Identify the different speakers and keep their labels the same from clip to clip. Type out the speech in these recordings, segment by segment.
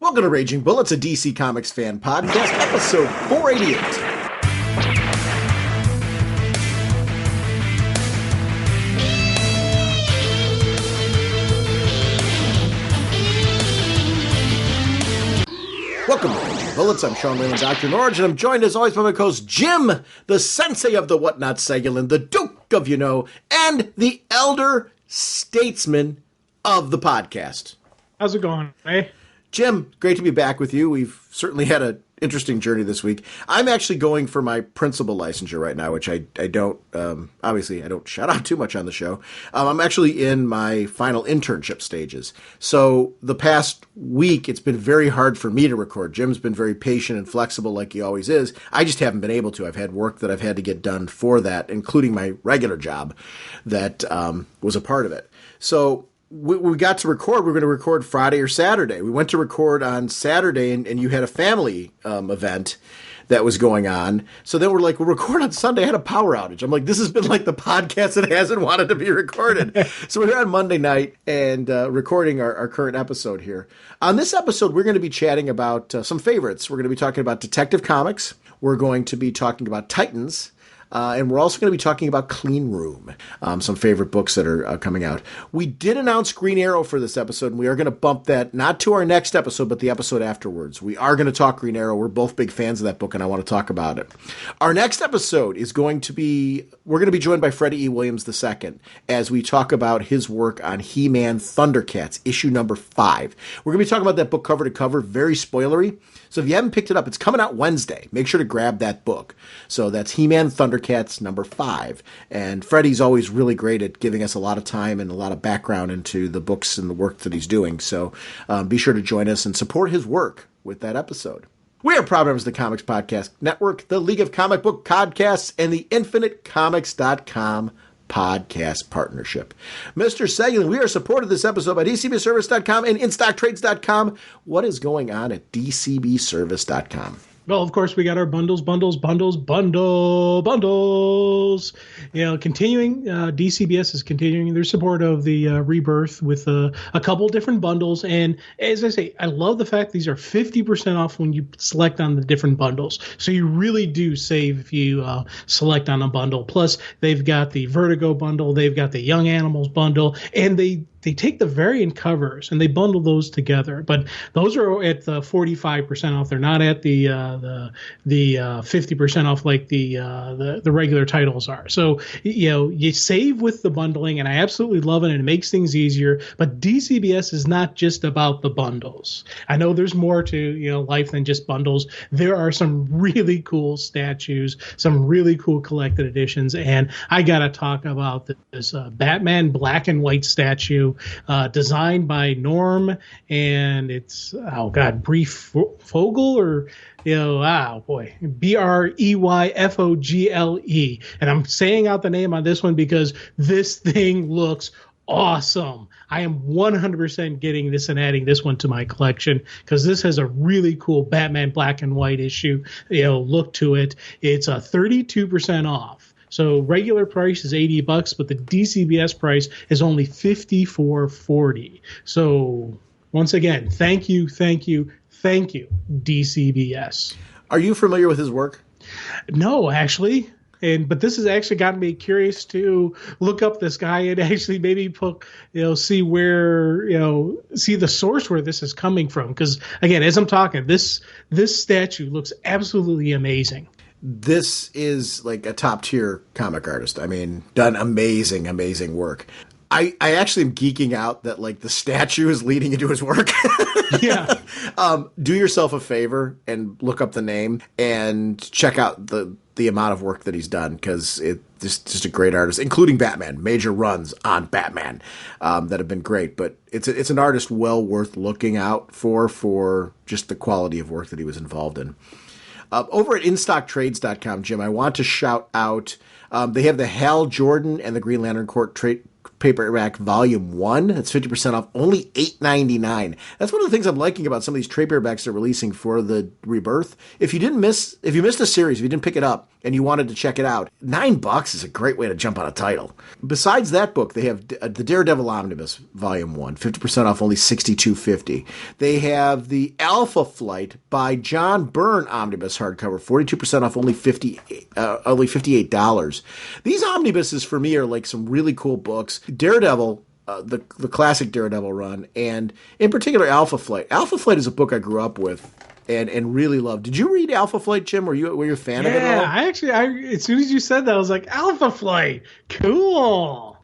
Speaker 1: Welcome to Raging Bullets, a DC Comics fan podcast, episode 488. Welcome to Raging Bullets. I'm Sean Wayland, drnorge, and I'm joined as always by my co-host Jim, the sensei of the whatnot Segulin, the Duke of and the elder statesman of the podcast.
Speaker 2: How's it going, eh?
Speaker 1: Jim, great to be back with you. We've certainly had an interesting journey this week. I'm actually going for my principal licensure right now, which I don't, obviously I don't shout out too much on the show. I'm actually in my final internship stages. So the past week, it's been very hard for me to record. Jim's been very patient and flexible like he always is. I just haven't been able to. I've had work that I've had to get done for that, including my regular job that was a part of it. So we got to record. We were going to record Friday or Saturday. We went to record on Saturday, and you had a family event that was going on. So then we're like, we'll record on Sunday. I had a power outage. I'm like, this has been like the podcast that hasn't wanted to be recorded. So we're here on Monday night and recording our current episode here. On this episode, we're going to be chatting about some favorites. We're going to be talking about Detective Comics. We're going to be talking about Titans. And we're also going to be talking about Clean Room, some favorite books that are coming out. We did announce Green Arrow for this episode, and we are going to bump that not to our next episode, but the episode afterwards. We are going to talk Green Arrow. We're both big fans of that book, and I want to talk about it. Our next episode is going to be, we're going to be joined by Freddie E. Williams II as we talk about his work on He-Man Thundercats, issue number 5. We're going to be talking about that book cover to cover, very spoilery. So if you haven't picked it up, it's coming out Wednesday. Make sure to grab that book. So that's He-Man Thundercats number 5. And Freddie's always really great at giving us a lot of time and a lot of background into the books and the work that he's doing. So be sure to join us and support his work with that episode. We are proud members of the Comics Podcast Network, the League of Comic Book Podcasts, and the InfiniteComics.com podcast partnership. Mr. Segulin, we are supported this episode by DCBService.com and InStockTrades.com. What is going on at DCBService.com?
Speaker 2: Well, of course, we got our bundles. You know, continuing, DCBS is continuing their support of the Rebirth with a couple different bundles. And as I say, I love the fact these are 50% off when you select on the different bundles. So you really do save if you select on a bundle. Plus, they've got the Vertigo bundle, they've got the Young Animals bundle, and they take the variant covers and they bundle those together, but those are at the 45% off. They're not at the 50% off like the regular titles are. So, you know, you save with the bundling, and I absolutely love it, and it makes things easier. But DCBS is not just about the bundles. I know there's more to, you know, life than just bundles. There are some really cool statues, some really cool collected editions, and I gotta talk about this Batman black and white statue. Designed by Norm, and it's, Brey Fogle, or, you know, Breyfogle. And I'm saying out the name on this one because this thing looks awesome. I am 100% getting this and adding this one to my collection because this has a really cool Batman black and white issue, you know, look to it. It's a 32% off. So regular price is $80, but the DCBS price is only $54.40. So once again, thank you, DCBS.
Speaker 1: Are you familiar with his work?
Speaker 2: No, actually. But this has actually gotten me curious to look up this guy and actually maybe see the source where this is coming from. Because again, as I'm talking, this statue looks absolutely amazing.
Speaker 1: This is like a top tier comic artist. I mean, done amazing work. I actually am geeking out that like the statue is leading into his work.
Speaker 2: Yeah.
Speaker 1: Do yourself a favor and look up the name and check out the amount of work that he's done, because it's just a great artist, including Batman, major runs on Batman that have been great. But it's an artist well worth looking out for just the quality of work that he was involved in. Over at InStockTrades.com, Jim, I want to shout out, they have the Hal Jordan and the Green Lantern Corps paperback volume 1. That's 50% off, only $8.99. That's one of the things I'm liking about some of these trade paperbacks they're releasing for the Rebirth. If you missed a series, if you didn't pick it up and you wanted to check it out, $9 is a great way to jump on a title. Besides that book, they have the Daredevil Omnibus volume 1, 50% off, only $62.50. They have the Alpha Flight by John Byrne Omnibus hardcover, 42% off, only $58. These omnibuses for me are like some really cool books. Daredevil, the classic Daredevil run, and in particular Alpha Flight. Alpha Flight is a book I grew up with and really loved. Did you read Alpha Flight, Jim? Were you a fan of it at all?
Speaker 2: Yeah, as soon as you said that, I was like, Alpha Flight, cool.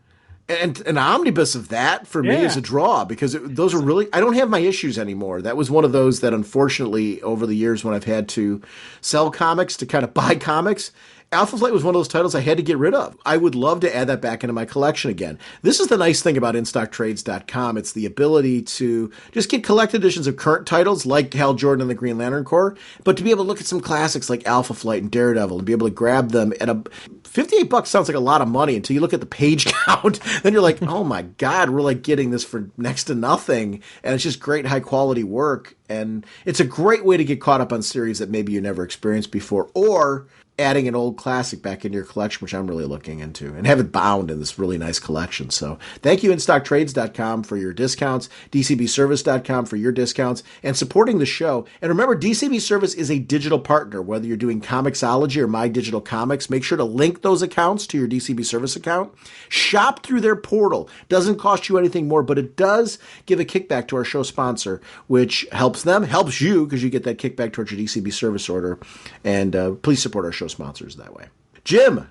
Speaker 1: And an omnibus of that for me is a draw, because those are really, I don't have my issues anymore. That was one of those that unfortunately over the years when I've had to sell comics to kind of buy comics, Alpha Flight was one of those titles I had to get rid of. I would love to add that back into my collection again. This is the nice thing about InStockTrades.com. It's the ability to just get collected editions of current titles like Hal Jordan and the Green Lantern Corps, but to be able to look at some classics like Alpha Flight and Daredevil and be able to grab them at $58 sounds like a lot of money until you look at the page count. Then you're like, oh my God, we're like getting this for next to nothing. And it's just great high quality work. And it's a great way to get caught up on series that maybe you never experienced before, or adding an old classic back into your collection, which I'm really looking into, and have it bound in this really nice collection. So thank you, InStockTrades.com, for your discounts, DCBService.com for your discounts, and supporting the show. And remember, DCB Service is a digital partner. Whether you're doing Comixology or My Digital Comics, make sure to link those accounts to your DCB Service account. Shop through their portal. Doesn't cost you anything more, but it does give a kickback to our show sponsor, which helps them, helps you, because you get that kickback towards your DCB Service order. And please support our show sponsors that way. Jim,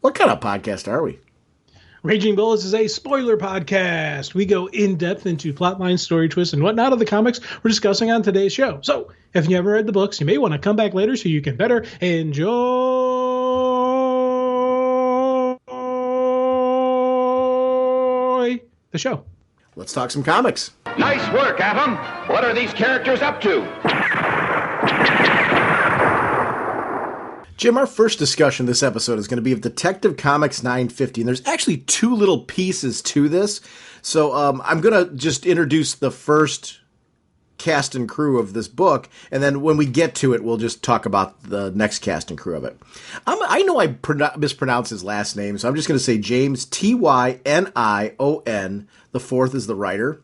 Speaker 1: what kind of podcast are we?
Speaker 2: Raging Bullets is a spoiler podcast. We go in depth into plotline, story twists, and whatnot of the comics we're discussing on today's show. So if you haven't read the books, you may want to come back later so you can better enjoy the show.
Speaker 1: Let's talk some comics.
Speaker 3: Nice work, Atom. What are these characters up to?
Speaker 1: Jim, our first discussion this episode is going to be of Detective Comics 950, and there's actually two little pieces to this. So I'm going to just introduce the first cast and crew of this book, and then when we get to it, we'll just talk about the next cast and crew of it. I know I mispronounce his last name, so I'm just going to say James Tynion. The fourth is the writer.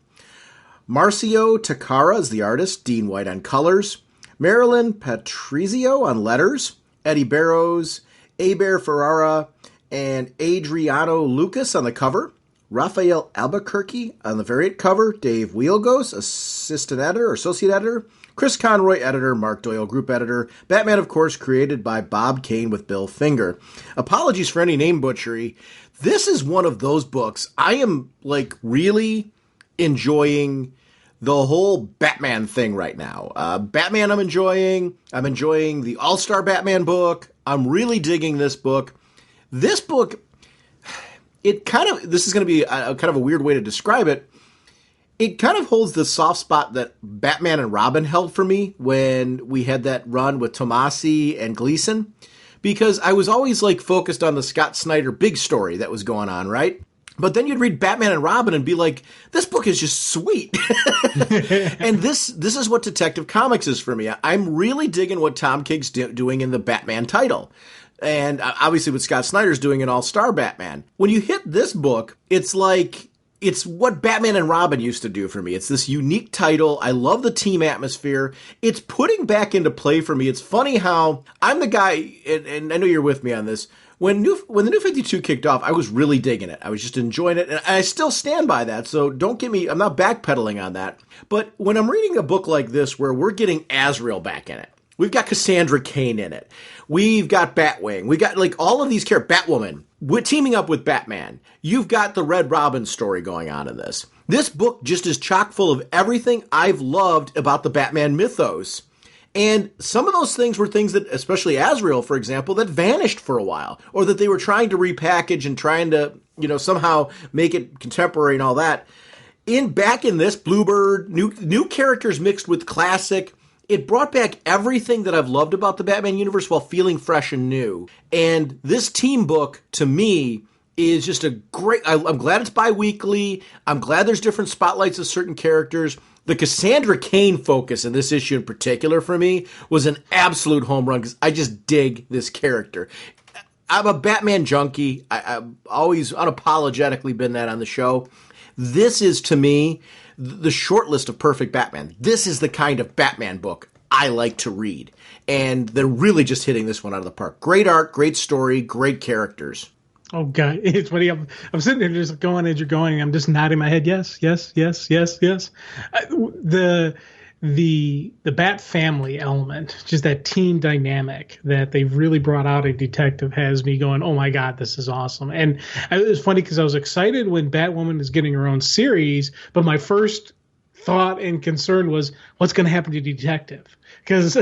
Speaker 1: Marcio Takara is the artist. Dean White on colors. Marilyn Patrizio on letters. Eddie Barrows, Aber Ferrara, and Adriano Lucas on the cover. Raphael Albuquerque on the variant cover. Dave Wielgos, assistant editor or associate editor. Chris Conroy, editor. Mark Doyle, group editor. Batman, of course, created by Bob Kane with Bill Finger. Apologies for any name butchery. This is one of those books I am like really enjoying the whole Batman thing right now. Batman I'm enjoying. I'm enjoying the All-Star Batman book. I'm really digging this book. This book, this is going to be a kind of a weird way to describe it. It kind of holds the soft spot that Batman and Robin held for me when we had that run with Tomasi and Gleason, because I was always like focused on the Scott Snyder big story that was going on, right? But then you'd read Batman and Robin and be like, this book is just sweet. And this is what Detective Comics is for me. I'm really digging what Tom King's doing in the Batman title. And obviously what Scott Snyder's doing in All-Star Batman. When you hit this book, it's like, it's what Batman and Robin used to do for me. It's this unique title. I love the team atmosphere. It's putting back into play for me. It's funny how I'm the guy, and I know you're with me on this, when the New 52 kicked off, I was really digging it. I was just enjoying it, and I still stand by that, so don't get me, I'm not backpedaling on that. But when I'm reading a book like this where we're getting Azrael back in it, we've got Cassandra Cain in it, we've got Batwing, we got like all of these characters, Batwoman, we're teaming up with Batman. You've got the Red Robin story going on in this. This book just is chock full of everything I've loved about the Batman mythos. And some of those things were things that, especially Azrael, for example, that vanished for a while, or that they were trying to repackage and trying to, somehow make it contemporary and all that. Back in this, Bluebird, new characters mixed with classic. It brought back everything that I've loved about the Batman universe while feeling fresh and new. And this team book, to me, is just a great. I'm glad it's bi-weekly. I'm glad there's different spotlights of certain characters. The Cassandra Cain focus in this issue in particular for me was an absolute home run because I just dig this character. I'm a Batman junkie. I've always unapologetically been that on the show. This is, to me, the short list of perfect Batman. This is the kind of Batman book I like to read. And they're really just hitting this one out of the park. Great art, great story, great characters.
Speaker 2: Oh God, it's funny. I'm sitting there just going as you're going. I'm just nodding my head. Yes, yes, yes, yes, yes. The Bat family element, just that team dynamic that they've really brought out in Detective, has me going, oh my God, this is awesome. And it was funny because I was excited when Batwoman is getting her own series, but my first thought and concern was what's going to happen to Detective. Because,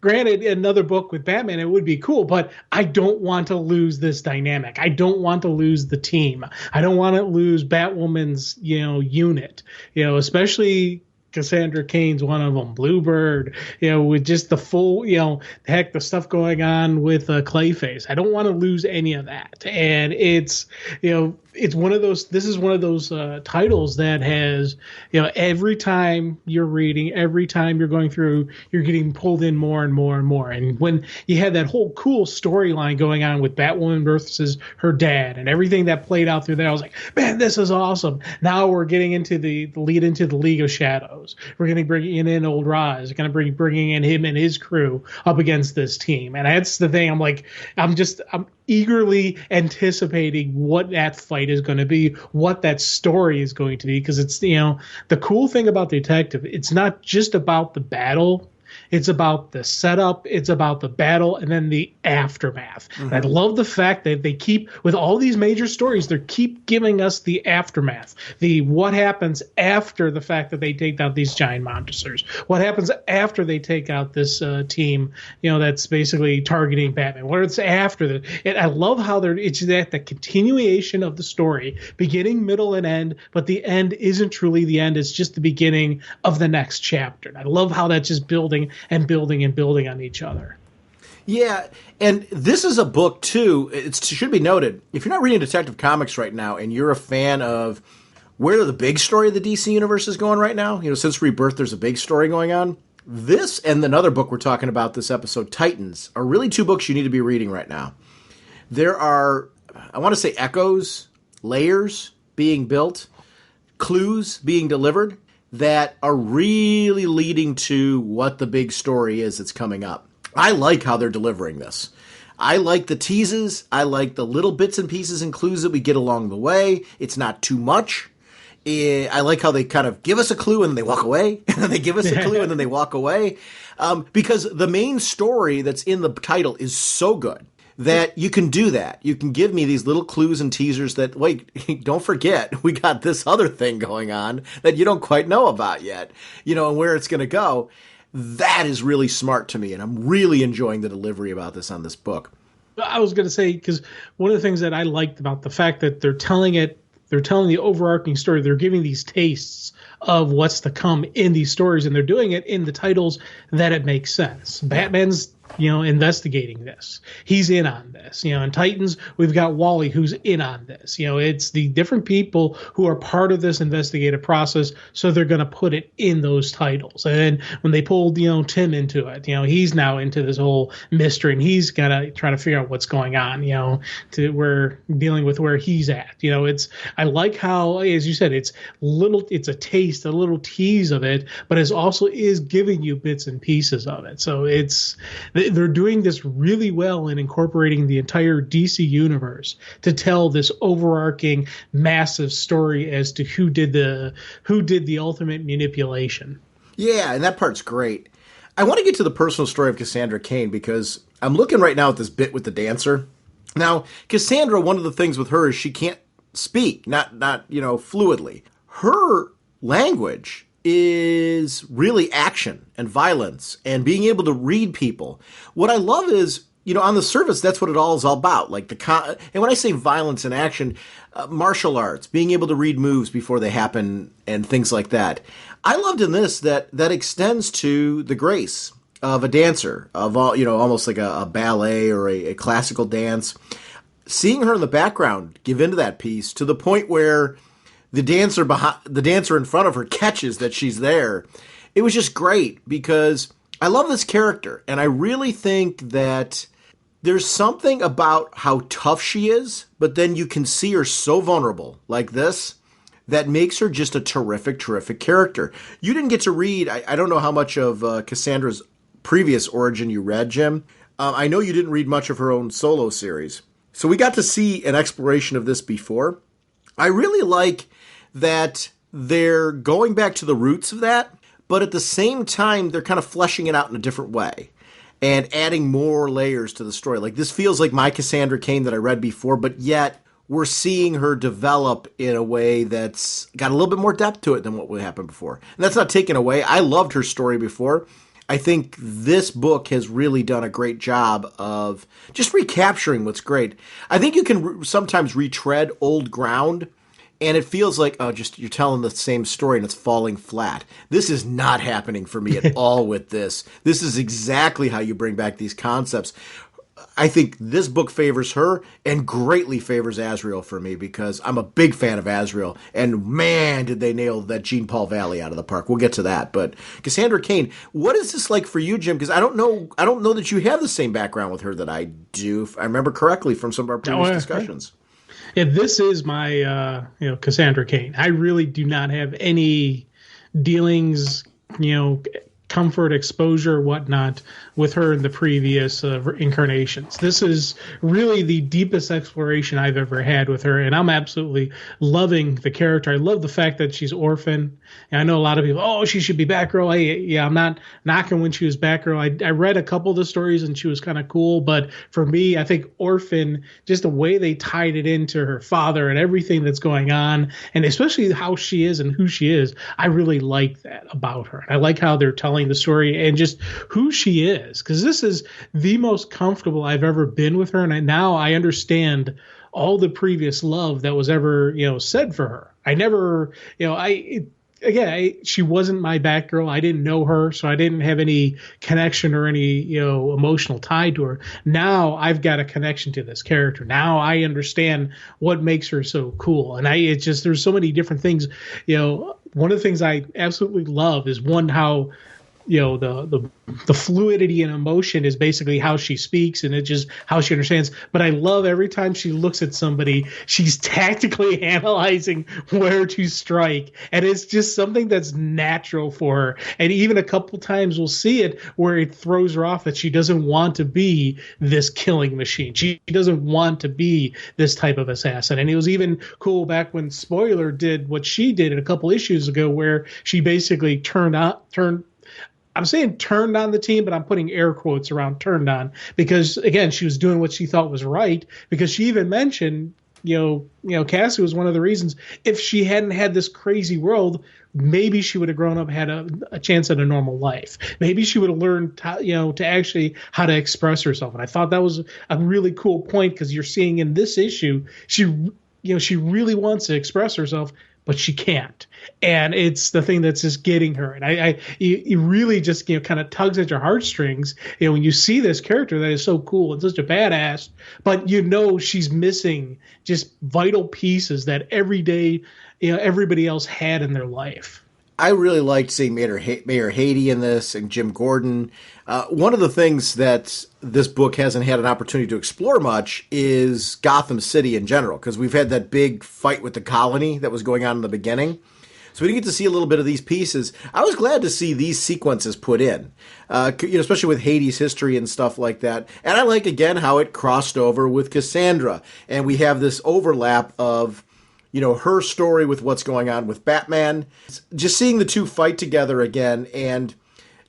Speaker 2: granted, another book with Batman, it would be cool, but I don't want to lose this dynamic. I don't want to lose the team. I don't want to lose Batwoman's, unit, especially Cassandra Cain's one of them, Bluebird, with just the full, the stuff going on with Clayface. I don't want to lose any of that. And it's one of those, this is one of those titles that has, every time you're reading, every time you're going through, you're getting pulled in more and more and more. And when you had that whole cool storyline going on with Batwoman versus her dad and everything that played out through there, I was like, man, this is awesome. Now we're getting into the lead into the League of Shadows. We're going to bring in Old Roz. We're going to bringing in him and his crew up against this team. And that's the thing. I'm eagerly anticipating what that fight is going to be, what that story is going to be, because it's, the cool thing about Detective, it's not just about the battle. It's about the setup, it's about the battle, and then the aftermath. Mm-hmm. I love the fact that they keep, with all these major stories, they keep giving us the aftermath, the what happens after the fact that they take out these giant monsters, what happens after they take out this team, that's basically targeting Batman, what it's after that. And I love how it's that the continuation of the story, beginning, middle, and end, but the end isn't truly the end, it's just the beginning of the next chapter. And I love how that's just building and building and building on each other.
Speaker 1: Yeah, and this is a book, too. It should be noted, if you're not reading Detective Comics right now and you're a fan of where the big story of the DC Universe is going right now, since Rebirth, there's a big story going on. This and another book we're talking about this episode, Titans, are really two books you need to be reading right now. There are, I want to say, echoes, layers being built, clues being delivered that are really leading to what the big story is that's coming up. I like how they're delivering this. I like the teases. I like the little bits and pieces and clues that we get along the way. It's not too much. I like how they kind of give us a clue and then they walk away. And then they give us a clue and then they walk away. Because the main story that's in the title is so good that you can do that. You can give me these little clues and teasers that, wait, don't forget, we got this other thing going on that you don't quite know about yet, and where it's going to go. That is really smart to me, and I'm really enjoying the delivery about this on this book.
Speaker 2: I was going to say, because one of the things that I liked about the fact that they're telling the overarching story, they're giving these tastes of what's to come in these stories, and they're doing it in the titles that it makes sense. Batman's investigating this. He's in on this. In Titans, we've got Wally who's in on this. It's the different people who are part of this investigative process, so they're going to put it in those titles. And when they pulled, Tim into it, he's now into this whole mystery, and he's got to try to figure out what's going on, we're dealing with where he's at. I like how, as you said, it's a taste, a little tease of it, but it also is giving you bits and pieces of it. So they're doing this really well in incorporating the entire DC universe to tell this overarching massive story as to who did the ultimate manipulation.
Speaker 1: Yeah, and that part's great. I want to get to the personal story of Cassandra Cain because I'm looking right now at this bit with the dancer. Now, Cassandra, one of the things with her is she can't speak, not fluidly. Her language is really action and violence and being able to read people. What I love is, on the surface, that's what it all is all about. And when I say violence and action, martial arts, being able to read moves before they happen and things like that. I loved in this that extends to the grace of a dancer, of all, almost like a ballet or a classical dance. seeing her in the background give into that piece to the point where the dancer in front of her catches that she's there. It was just great because I love this character, and I really think that there's something about how tough she is, but then you can see her so vulnerable like this that makes her just a terrific, terrific character. You didn't get to read, I don't know how much of Cassandra's previous origin you read, Jim. I know you didn't read much of her own solo series. So we got to see an exploration of this before. I really like that they're going back to the roots of that, but at the same time, they're kind of fleshing it out in a different way and adding more layers to the story. Like, this feels like my Cassandra Cain that I read before, but yet we're seeing her develop in a way that's got a little bit more depth to it than what would happen before. And that's not taken away. I loved her story before. I think this book has really done a great job of just recapturing what's great. I think you can sometimes retread old ground, and it feels like, oh, just you're telling the same story and it's falling flat. This is not happening for me at all with this. This is exactly how you bring back these concepts. I think this book favors her and greatly favors Azrael for me because I'm a big fan of Azrael. And man, did they nail that Jean Paul Valley out of the park. We'll get to that. But Cassandra Cain, what is this like for you, Jim? Because I don't know that you have the same background with her that I do. If I remember correctly from some of our previous discussions.
Speaker 2: Yeah, this is my Cassandra Cain. I really do not have any dealings, comfort, exposure, whatnot, with her in the previous incarnations. This is really the deepest exploration I've ever had with her, and I'm absolutely loving the character. I love the fact that she's orphan. And I know a lot of people, oh, she should be Batgirl. I'm not knocking when she was Batgirl. I read a couple of the stories, and she was kind of cool, but for me, I think orphan, just the way they tied it into her father and everything that's going on, and especially how she is and who she is, I really like that about her. I like how they're telling the story and just who she is, because this is the most comfortable I've ever been with her, and now I understand all the previous love that was ever said for her. I never she wasn't my Batgirl. I didn't know her, so I didn't have any connection or any emotional tie to her. Now I've got a connection to this character. Now I understand what makes her so cool, and there's so many different things. One of the things I absolutely love is how the fluidity and emotion is basically how she speaks, and it's just how she understands. But I love every time she looks at somebody, she's tactically analyzing where to strike, and it's just something that's natural for her. And even a couple times we'll see it where it throws her off that she doesn't want to be this killing machine. She doesn't want to be this type of assassin. And it was even cool back when Spoiler did what she did a couple issues ago, where she basically turned I'm saying turned on the team, but I'm putting air quotes around turned on, because again, she was doing what she thought was right, because she even mentioned, Cassie was one of the reasons. If she hadn't had this crazy world, maybe she would have grown up, had a chance at a normal life. Maybe she would have learned, to actually how to express herself. And I thought that was a really cool point, because you're seeing in this issue, she really wants to express herself, but she can't. And it's the thing that's just getting her. And it really just, kind of tugs at your heartstrings, when you see this character that is so cool and such a badass, but she's missing just vital pieces that every day, everybody else had in their life.
Speaker 1: I really liked seeing Mayor Haiti in this and Jim Gordon. One of the things that this book hasn't had an opportunity to explore much is Gotham City in general, because we've had that big fight with the colony that was going on in the beginning. So we didn't get to see a little bit of these pieces. I was glad to see these sequences put in, especially with Haiti's history and stuff like that. And I like, again, how it crossed over with Cassandra. And we have this overlap of her story with what's going on with Batman. Just seeing the two fight together again, and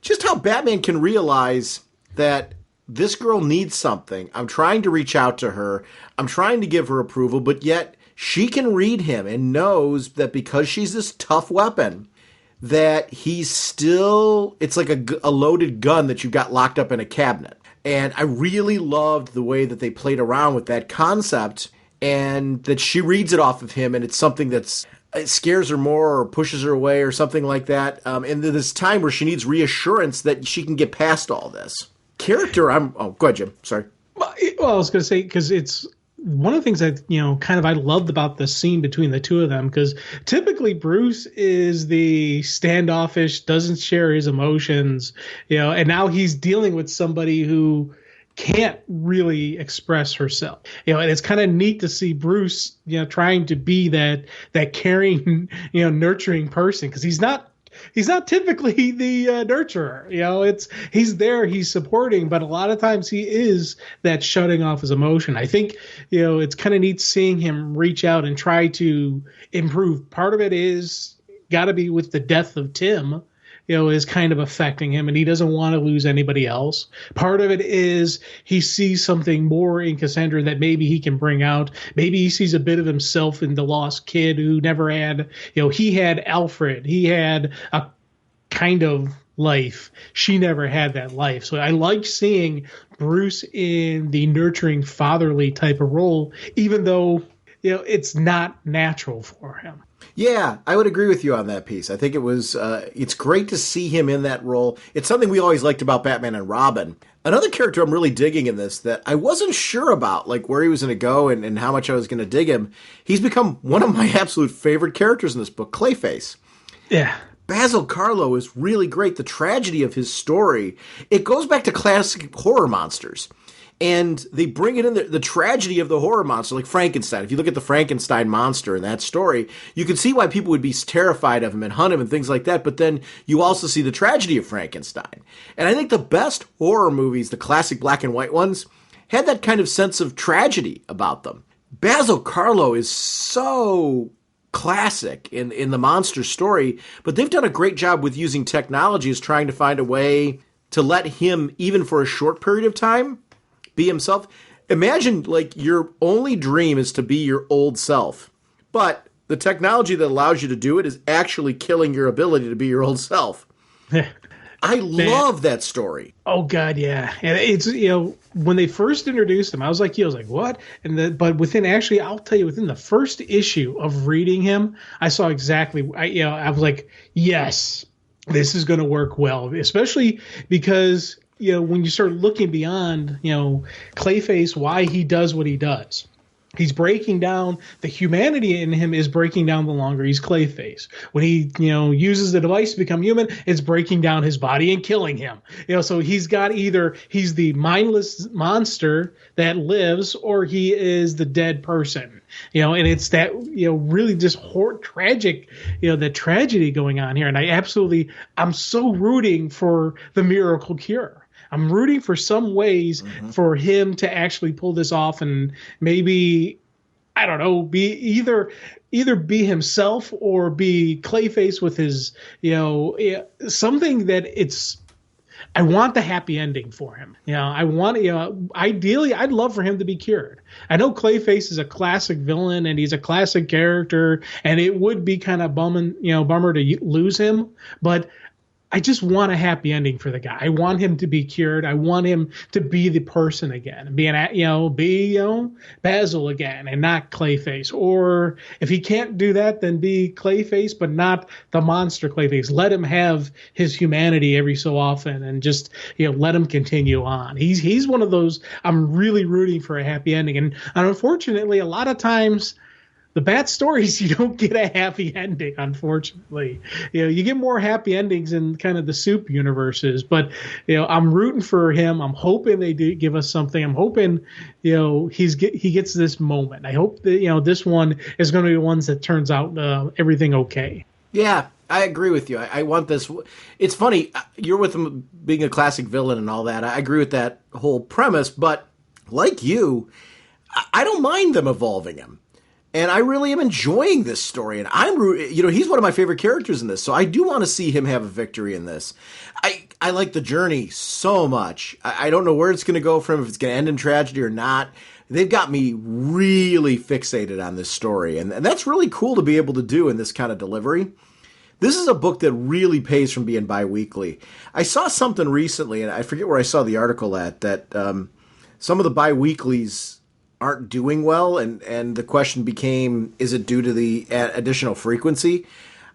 Speaker 1: just how Batman can realize that this girl needs something. I'm trying to reach out to her. I'm trying to give her approval, but yet she can read him and knows that because she's this tough weapon, that he's still, it's like a loaded gun that you've got locked up in a cabinet. And I really loved the way that they played around with that concept, and that she reads it off of him, and it's something it scares her more or pushes her away or something like that. And this time where she needs reassurance that she can get past all this. Character, go ahead, Jim. Sorry.
Speaker 2: Well, I was going to say, because one of the things that, kind of I loved about the scene between the two of them, because typically Bruce is the standoffish, doesn't share his emotions, and now he's dealing with somebody who can't really express herself, and it's kind of neat to see Bruce, trying to be that caring, nurturing person, because he's not typically the nurturer. He's there, he's supporting, but a lot of times he is that shutting off his emotion. I think, it's kind of neat seeing him reach out and try to improve. Part of it is got to be with the death of Tim, is kind of affecting him, and he doesn't want to lose anybody else. Part of it is he sees something more in Cassandra that maybe he can bring out. Maybe he sees a bit of himself in the lost kid who never had, he had Alfred. He had a kind of life. She never had that life. So I like seeing Bruce in the nurturing, fatherly type of role, even though, it's not natural for him.
Speaker 1: Yeah, I would agree with you on that piece. I think it's great to see him in that role. It's something we always liked about Batman and Robin. Another character I'm really digging in this that I wasn't sure about, like where he was going to go and how much I was going to dig him. He's become one of my absolute favorite characters in this book, Clayface.
Speaker 2: Yeah.
Speaker 1: Basil Karlo is really great. The tragedy of his story, it goes back to classic horror monsters. And they bring it in the tragedy of the horror monster, like Frankenstein. If you look at the Frankenstein monster in that story, you can see why people would be terrified of him and hunt him and things like that. But then you also see the tragedy of Frankenstein. And I think the best horror movies, the classic black and white ones, had that kind of sense of tragedy about them. Basil Karlo is so classic in the monster story, but they've done a great job with using technology as trying to find a way to let him, even for a short period of time, be himself. Imagine, like, your only dream is to be your old self, but the technology that allows you to do it is actually killing your ability to be your old self. I love that story.
Speaker 2: Oh God, yeah. And it's, when they first introduced him, I was like, what? But I'll tell you, within the first issue of reading him, I saw exactly, I was like, yes, this is going to work well, especially because, when you start looking beyond, Clayface, why he does what he does. He's breaking down, the humanity in him is breaking down the longer he's Clayface. When he, uses the device to become human, it's breaking down his body and killing him. So he's got either he's the mindless monster that lives, or he is the dead person. And it's that, really just tragic, the tragedy going on here. And I'm so rooting for the miracle cure. I'm rooting for some ways for him to actually pull this off, and maybe, I don't know, be either be himself or be Clayface with his, something that it's. I want the happy ending for him. I want, ideally, I'd love for him to be cured. I know Clayface is a classic villain and he's a classic character, and it would be kind of bummer to lose him, but I just want a happy ending for the guy. I want him to be cured. I want him to be the person again, be Basil again, and not Clayface. Or if he can't do that, then be Clayface, but not the monster Clayface. Let him have his humanity every so often, and just let him continue on. He's one of those. I'm really rooting for a happy ending, and unfortunately, a lot of times, the bad stories, you don't get a happy ending, unfortunately. You get more happy endings in kind of the soup universes. But, I'm rooting for him. I'm hoping they do give us something. I'm hoping, he gets this moment. I hope that, this one is going to be the ones that turns out everything okay.
Speaker 1: Yeah, I agree with you. I want this. It's funny. You're with him being a classic villain and all that. I agree with that whole premise. But like you, I don't mind them evolving him. And I really am enjoying this story. And he's one of my favorite characters in this. So I do want to see him have a victory in this. I like the journey so much. I don't know where it's going to go from, if it's going to end in tragedy or not. They've got me really fixated on this story. And that's really cool to be able to do in this kind of delivery. This is a book that really pays from being bi-weekly. I saw something recently, and I forget where I saw the article at, that some of the bi-weeklies aren't doing well, and the question became, is it due to the additional frequency?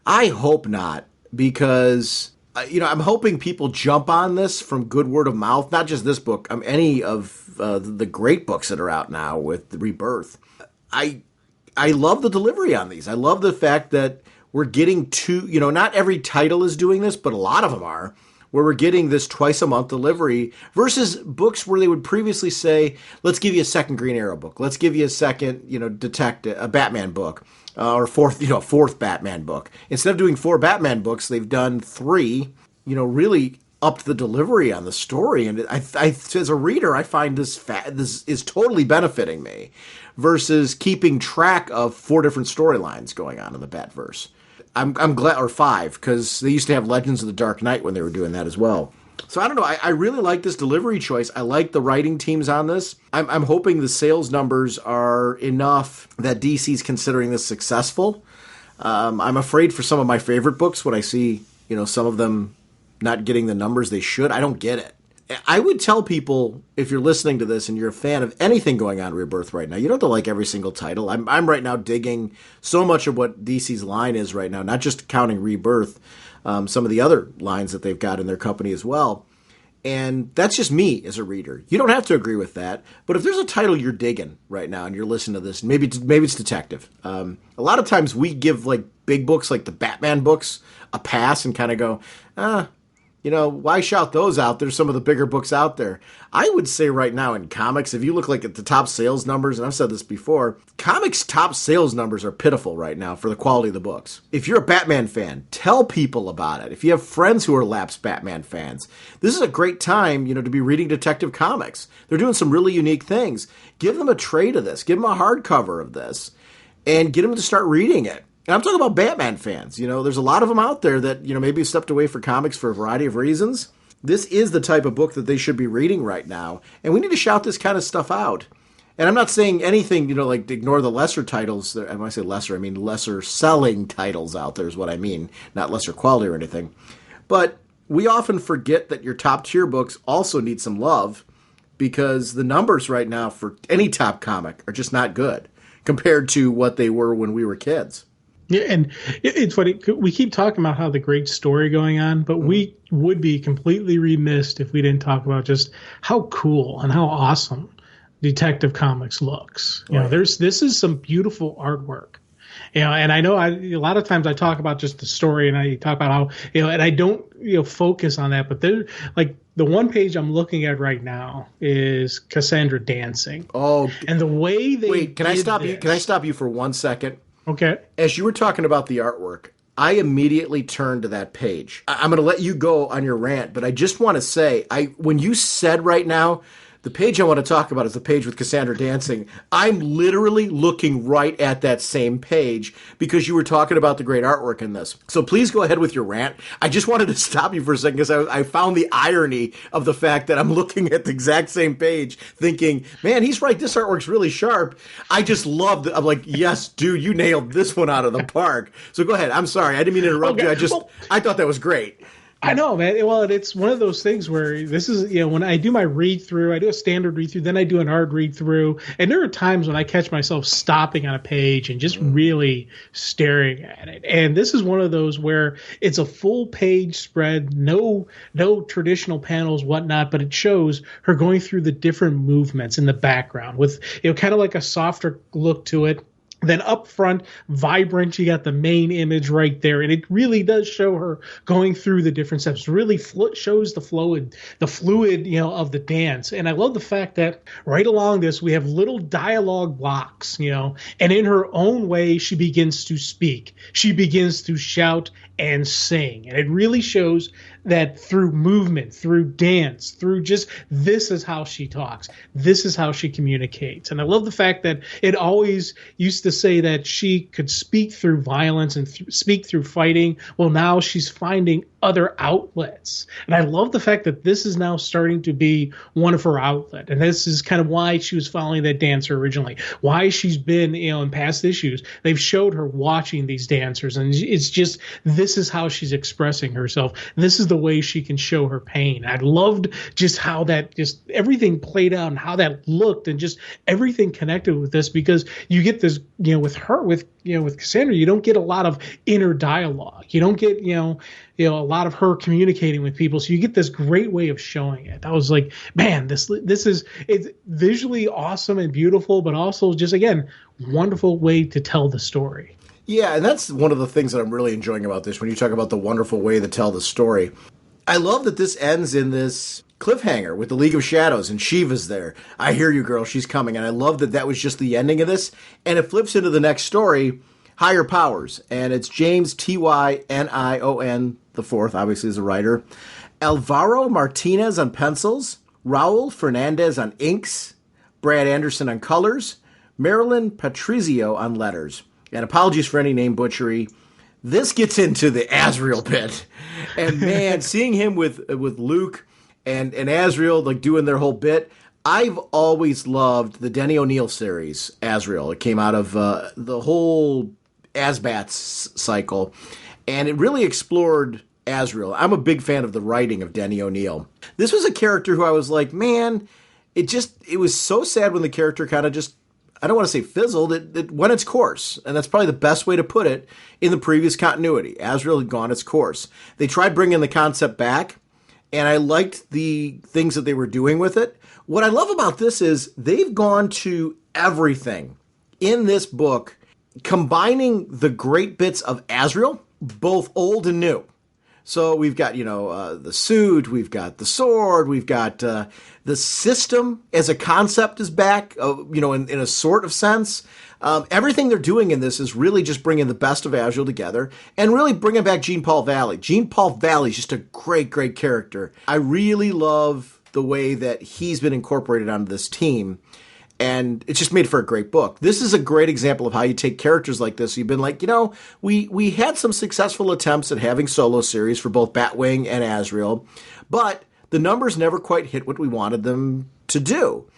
Speaker 1: I hope not, because I'm hoping people jump on this from good word of mouth, not just this book, any of the great books that are out now with the Rebirth. I love the delivery on these. I love the fact that we're getting not every title is doing this, but a lot of them are, where we're getting this twice a month delivery versus books where they would previously say, let's give you a second Green Arrow book. Let's give you a second, a Batman book, or fourth Batman book. Instead of doing 4 Batman books, they've done 3, really upped the delivery on the story. And I as a reader, I find this is totally benefiting me versus keeping track of 4 different storylines going on in the Batverse. I'm glad, or 5, because they used to have Legends of the Dark Knight when they were doing that as well. So I don't know. I really like this delivery choice. I like the writing teams on this. I'm hoping the sales numbers are enough that DC's considering this successful. I'm afraid for some of my favorite books when I see, some of them not getting the numbers they should. I don't get it. I would tell people, if you're listening to this and you're a fan of anything going on Rebirth right now, you don't have to like every single title. I'm right now digging so much of what DC's line is right now, not just counting Rebirth, some of the other lines that they've got in their company as well. And that's just me as a reader. You don't have to agree with that. But if there's a title you're digging right now and you're listening to this, maybe it's Detective. A lot of times we give like big books like the Batman books a pass and kind of go, why shout those out? There's some of the bigger books out there. I would say right now in comics, if you look like at the top sales numbers, and I've said this before, comics top sales numbers are pitiful right now for the quality of the books. If you're a Batman fan, tell people about it. If you have friends who are lapsed Batman fans, this is a great time, to be reading Detective Comics. They're doing some really unique things. Give them a trade of this. Give them a hardcover of this and get them to start reading it. And I'm talking about Batman fans. There's a lot of them out there that, maybe stepped away for comics for a variety of reasons. This is the type of book that they should be reading right now. And we need to shout this kind of stuff out. And I'm not saying anything, like ignore the lesser titles. And when I say lesser, I mean lesser selling titles out there is what I mean. Not lesser quality or anything. But we often forget that your top tier books also need some love because the numbers right now for any top comic are just not good compared to what they were when we were kids.
Speaker 2: Yeah, and it's funny. We keep talking about how the great story going on, but we would be completely remiss if we didn't talk about just how cool and how awesome Detective Comics looks. This is some beautiful artwork. And I know a lot of times I talk about just the story and I talk about how, and I don't, focus on that, but there, like the one page I'm looking at right now is Cassandra dancing.
Speaker 1: Oh,
Speaker 2: and the way they
Speaker 1: wait, can I stop you? Can I stop you for 1 second?
Speaker 2: Okay.
Speaker 1: As you were talking about the artwork, I immediately turned to that page. I'm going to let you go on your rant, but I just want to say, when you said right now, the page I want to talk about is the page with Cassandra dancing. I'm literally looking right at that same page because you were talking about the great artwork in this. So please go ahead with your rant. I just wanted to stop you for a second because I found the irony of the fact that I'm looking at the exact same page thinking, man, he's right. This artwork's really sharp. I just loved it. I'm like, yes, dude, you nailed this one out of the park. So go ahead. I'm sorry. I didn't mean to interrupt you. I thought that was great.
Speaker 2: I know, man. Well, it's one of those things where this is, when I do my read through, I do a standard read through, then I do an art read through. And there are times when I catch myself stopping on a page and just really staring at it. And this is one of those where it's a full page spread, no traditional panels, whatnot, but it shows her going through the different movements in the background with, kind of like a softer look to it. Then up front, vibrant, you got the main image right there. And it really does show her going through the different steps. Really shows the fluid, of the dance. And I love the fact that right along this, we have little dialogue blocks, and in her own way, she begins to speak. She begins to shout and sing. And it really shows that through movement, through dance, through just this is how she talks. This is how she communicates. And I love the fact that it always used to say that she could speak through violence and speak through fighting. Well, now she's finding other outlets. And I love the fact that this is now starting to be one of her outlets. And this is kind of why she was following that dancer originally, why she's been, in past issues. They've showed her watching these dancers. And it's just, this is how she's expressing herself. This is the way she can show her pain. I loved just how that, just everything played out and how that looked and just everything connected with this, because you get this, with her, with Cassandra, you don't get a lot of inner dialogue. You don't get, a lot of her communicating with people. So you get this great way of showing it. I was like, man, this is, it's visually awesome and beautiful, but also just, again, wonderful way to tell the story.
Speaker 1: Yeah, and that's one of the things that I'm really enjoying about this, when you talk about the wonderful way to tell the story. I love that this ends in this cliffhanger with the League of Shadows, and Shiva's there. I hear you, girl, she's coming. And I love that that was just the ending of this. And it flips into the next story, Higher Powers. And it's James Tynion the fourth, obviously, as a writer. Alvaro Martinez on pencils. Raul Fernandez on inks. Brad Anderson on colors. Marilyn Patrizio on letters. And apologies for any name butchery. This gets into the Azrael bit. And man, seeing him with Luke and Azrael, like, doing their whole bit. I've always loved the Denny O'Neil series, Azrael. It came out of the whole Asbats cycle. And it really explored Azrael. I'm a big fan of the writing of Denny O'Neil. This was a character who I was like, man, it was so sad when the character kind of just, I don't want to say fizzled, it went its course. And that's probably the best way to put it in the previous continuity. Azrael had gone its course. They tried bringing the concept back, and I liked the things that they were doing with it. What I love about this is they've gone to everything in this book, combining the great bits of Azrael, both old and new. So we've got, the suit, we've got the sword, we've got the system as a concept is back, in a sort of sense. Everything they're doing in this is really just bringing the best of Azrael together and really bringing back Jean Paul Valley. Jean Paul Valley is just a great, great character. I really love the way that he's been incorporated onto this team. And it's just made for a great book. This is a great example of how you take characters like this. You've been like, we had some successful attempts at having solo series for both Batwing and Azrael, but the numbers never quite hit what we wanted them to do.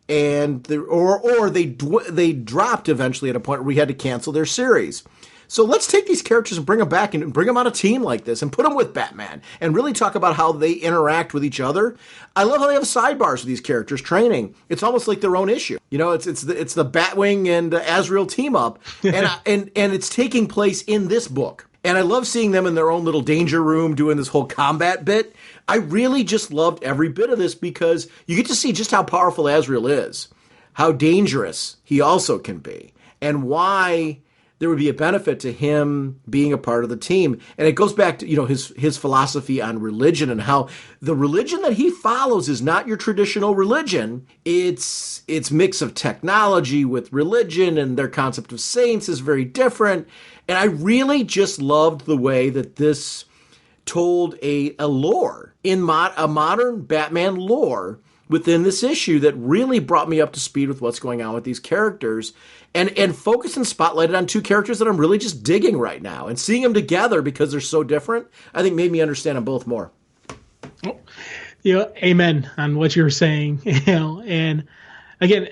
Speaker 1: And they dropped eventually at a point where we had to cancel their series. So let's take these characters and bring them back and bring them on a team like this and put them with Batman and really talk about how they interact with each other. I love how they have sidebars with these characters training. It's almost like their own issue. It's the Batwing and Azrael team up, and it's taking place in this book. And I love seeing them in their own little danger room doing this whole combat bit. I really just loved every bit of this because you get to see just how powerful Azrael is, how dangerous he also can be, and why there would be a benefit to him being a part of the team. And it goes back to, his philosophy on religion and how the religion that he follows is not your traditional religion. It's mix of technology with religion, and their concept of saints is very different. And I really just loved the way that this told a lore, a modern Batman lore within this issue that really brought me up to speed with what's going on with these characters. And focused and spotlighted on two characters that I'm really just digging right now. And seeing them together because they're so different, I think made me understand them both more.
Speaker 2: Amen on what you're saying. And again,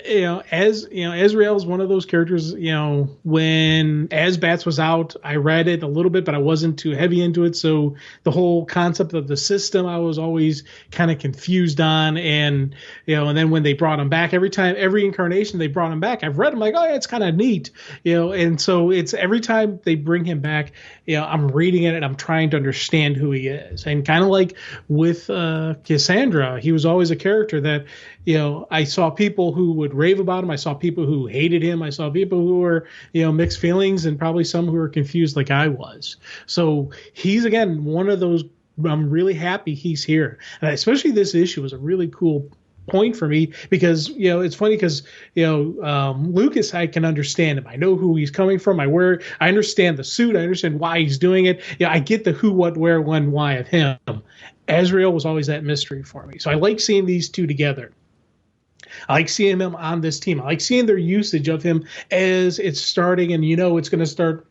Speaker 2: Azrael is one of those characters, when Asbats was out, I read it a little bit, but I wasn't too heavy into it. So the whole concept of the system, I was always kind of confused on. And, and then when they brought him back, every incarnation they brought him back, I've read him like, oh, yeah, it's kind of neat, and so it's every time they bring him back, I'm reading it and I'm trying to understand who he is. And kind of like with Cassandra, he was always a character that, I saw people who would rave about him. I saw people who hated him. I saw people who were, mixed feelings, and probably some who were confused like I was. So he's, again, one of those, I'm really happy he's here. And especially this issue was a really cool point for me because, it's funny because, Lucas, I can understand him. I know who he's coming from. I understand the suit. I understand why he's doing it. I get the who, what, where, when, why of him. Azrael was always that mystery for me. So I like seeing these two together. I like seeing him on this team. I like seeing their usage of him as it's starting, and it's going to start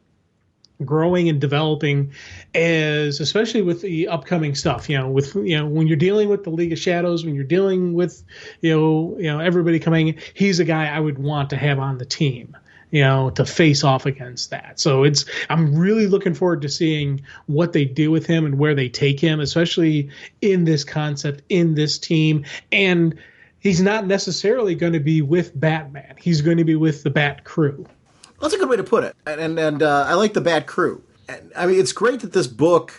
Speaker 2: growing and developing, as especially with the upcoming stuff. When you're dealing with the League of Shadows, when you're dealing with everybody coming, he's a guy I would want to have on the team. To face off against that. So I'm really looking forward to seeing what they do with him and where they take him, especially in this concept, in this team. And he's not necessarily going to be with Batman. He's going to be with the Bat Crew.
Speaker 1: Well, that's a good way to put it. And I like the Bat Crew. I mean, it's great that this book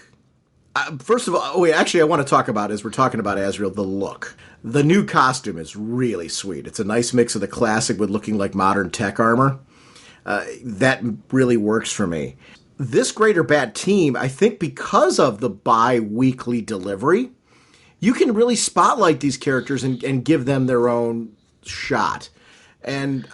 Speaker 1: First of all, actually, I want to talk about, as we're talking about Azrael, the look. The new costume is really sweet. It's a nice mix of the classic with looking like modern tech armor. That really works for me. This Greater Bat team, I think because of the bi-weekly delivery, you can really spotlight these characters and give them their own shot. And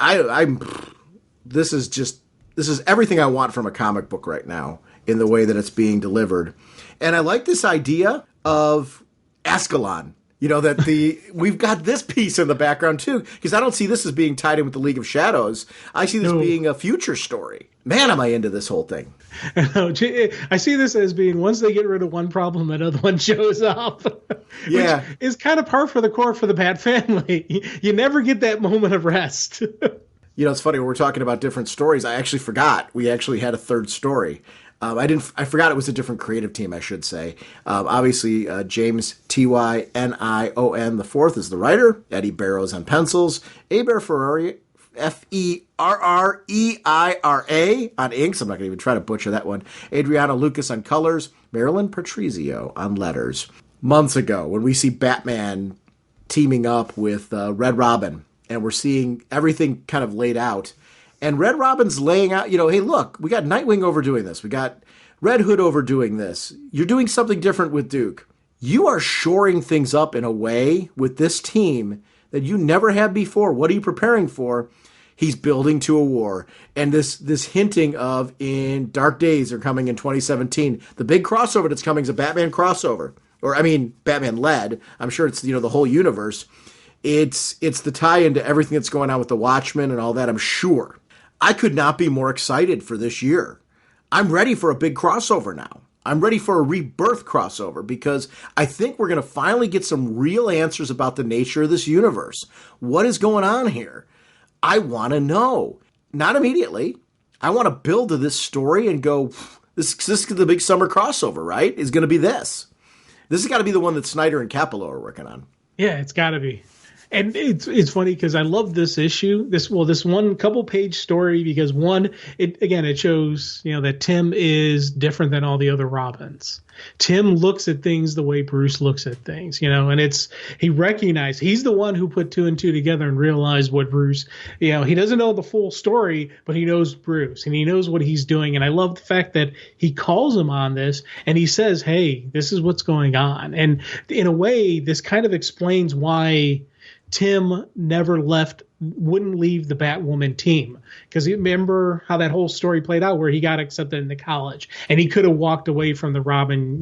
Speaker 1: this is everything I want from a comic book right now in the way that it's being delivered. And I like this idea of Ascalon. That we've got this piece in the background too, because I don't see this as being tied in with the League of Shadows. I see this being a future story. Man, am I into this whole thing.
Speaker 2: I see this as being, once they get rid of one problem, another one shows up.
Speaker 1: Yeah.
Speaker 2: Which is kind of par for the course for the Bat family. You never get that moment of rest.
Speaker 1: It's funny, when we're talking about different stories, I actually forgot we actually had a third story. I forgot it was a different creative team, I should say. Obviously, James Tynion the fourth is the writer. Eddie Barrows on pencils. Aber Ferreira, Ferreira on inks. I'm not going to even try to butcher that one. Adriana Lucas on colors. Marilyn Patrizio on letters. Months ago, when we see Batman teaming up with Red Robin, and we're seeing everything kind of laid out, and Red Robin's laying out, hey, look, we got Nightwing overdoing this. We got Red Hood overdoing this. You're doing something different with Duke. You are shoring things up in a way with this team that you never had before. What are you preparing for? He's building to a war. And this hinting of, in Dark Days are coming in 2017. The big crossover that's coming is a Batman crossover. Batman led. I'm sure it's, the whole universe. It's the tie into everything that's going on with the Watchmen and all that, I'm sure. I could not be more excited for this year. I'm ready for a big crossover now. I'm ready for a rebirth crossover because I think we're going to finally get some real answers about the nature of this universe. What is going on here? I want to know. Not immediately. I want to build to this story and go, this is the big summer crossover, right? Is going to be this. This has got to be the one that Snyder and Capello are working on.
Speaker 2: Yeah, it's got to be. And it's funny because I love this issue, this one couple page story, because it shows, that Tim is different than all the other Robins. Tim looks at things the way Bruce looks at things, and he recognized he's the one who put two and two together and realized what Bruce, he doesn't know the full story, but he knows Bruce and he knows what he's doing. And I love the fact that he calls him on this and he says, hey, this is what's going on. And in a way, this kind of explains why Tim wouldn't leave the Batwoman team, because you remember how that whole story played out where he got accepted into college and he could have walked away from the Robin,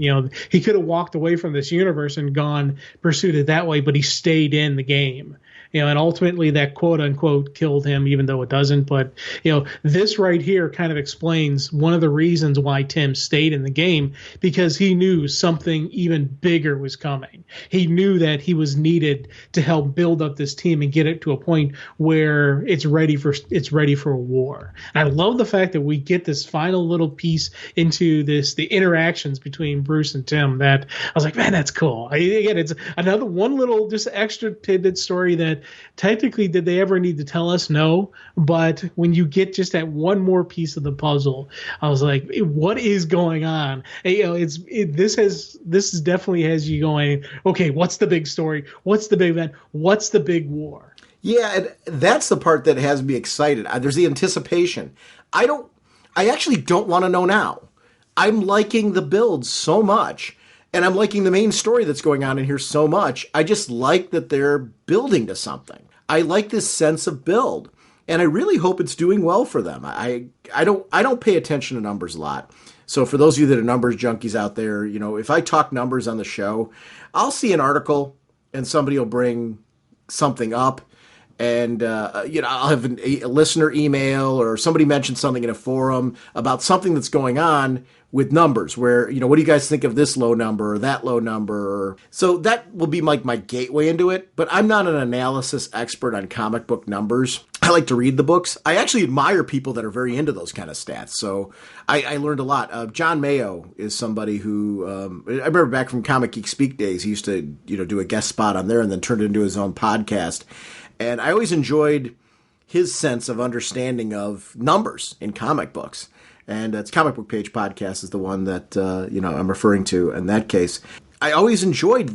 Speaker 2: he could have walked away from this universe and pursued it that way, but he stayed in the game. And ultimately that quote unquote killed him, even though it doesn't. But, this right here kind of explains one of the reasons why Tim stayed in the game, because he knew something even bigger was coming. He knew that he was needed to help build up this team and get it to a point where it's ready for a war. And I love the fact that we get this final little piece into the interactions between Bruce and Tim that I was like, man, that's cool. Again, it's another one little just extra tidbit story that technically, did they ever need to tell us? No. But when you get just that one more piece of the puzzle, I was like, what is going on? And, this definitely has you going, okay, what's the big story? What's the big event? What's the big war?
Speaker 1: Yeah, and that's the part that has me excited. There's the anticipation. I actually don't want to know now. I'm liking the build so much. And I'm liking the main story that's going on in here so much. I just like that they're building to something. I like this sense of build. And I really hope it's doing well for them. I don't pay attention to numbers a lot. So for those of you that are numbers junkies out there, if I talk numbers on the show, I'll see an article and somebody will bring something up. And, I'll have a listener email or somebody mention something in a forum about something that's going on with numbers where, what do you guys think of this low number or that low number? So that will be like my gateway into it. But I'm not an analysis expert on comic book numbers. I like to read the books. I actually admire people that are very into those kind of stats. So I learned a lot. John Mayo is somebody who, I remember back from Comic Geek Speak days, he used to, do a guest spot on there and then turned it into his own podcast. And I always enjoyed his sense of understanding of numbers in comic books. and it's Comic Book Page Podcast is the one that I'm referring to in that case. I always enjoyed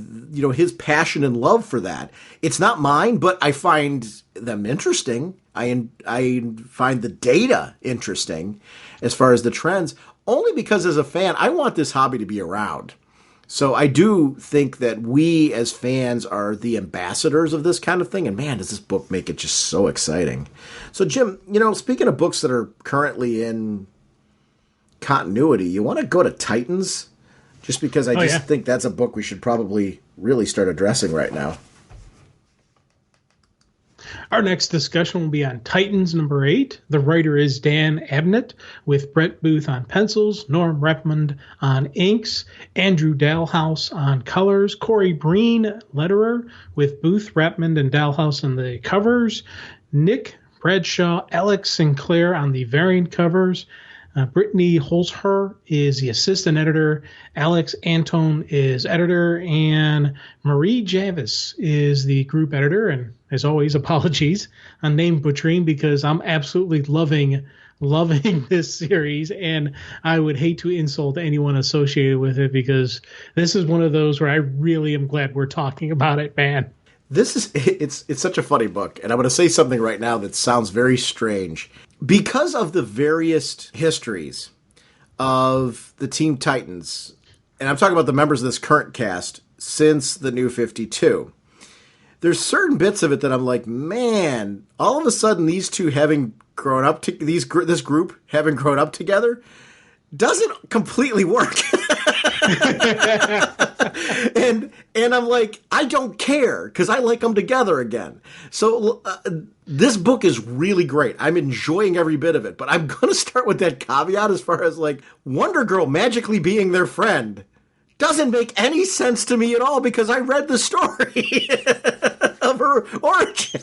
Speaker 1: his passion and love for that. It's not mine, but I find them interesting. I find the data interesting as far as the trends, only because as a fan, I want this hobby to be around. So I do think that we as fans are the ambassadors of this kind of thing. And man, does this book make it just so exciting. So Jim, speaking of books that are currently in continuity, you want to go to Titans? Just because I think that's a book we should probably really start addressing right now.
Speaker 2: Our next discussion will be on Titans number 8. The writer is Dan Abnett, with Brett Booth on pencils, Norm Repmond on inks, Andrew Dalhouse on colors, Corey Breen, letterer, with Booth, Repmond, and Dalhouse on the covers, Nick Bradshaw, Alex Sinclair on the variant covers, Brittany Holzher is the assistant editor, Alex Antone is editor, and Marie Javis is the group editor. And as always, apologies on name butchering, because I'm absolutely loving this series, and I would hate to insult anyone associated with it, because this is one of those where I really am glad we're talking about it, man.
Speaker 1: It's such a funny book, and I'm going to say something right now that sounds very strange. Because of the various histories of the Teen Titans, and I'm talking about the members of this current cast since the New 52, there's certain bits of it that I'm like, man, all of a sudden these two having grown up, this group having grown up together, doesn't completely work. and I'm like, I don't care, because I like them together again. So this book is really great. I'm enjoying every bit of it, but I'm going to start with that caveat as far as like Wonder Girl magically being their friend doesn't make any sense to me at all, because I read the story of her origin.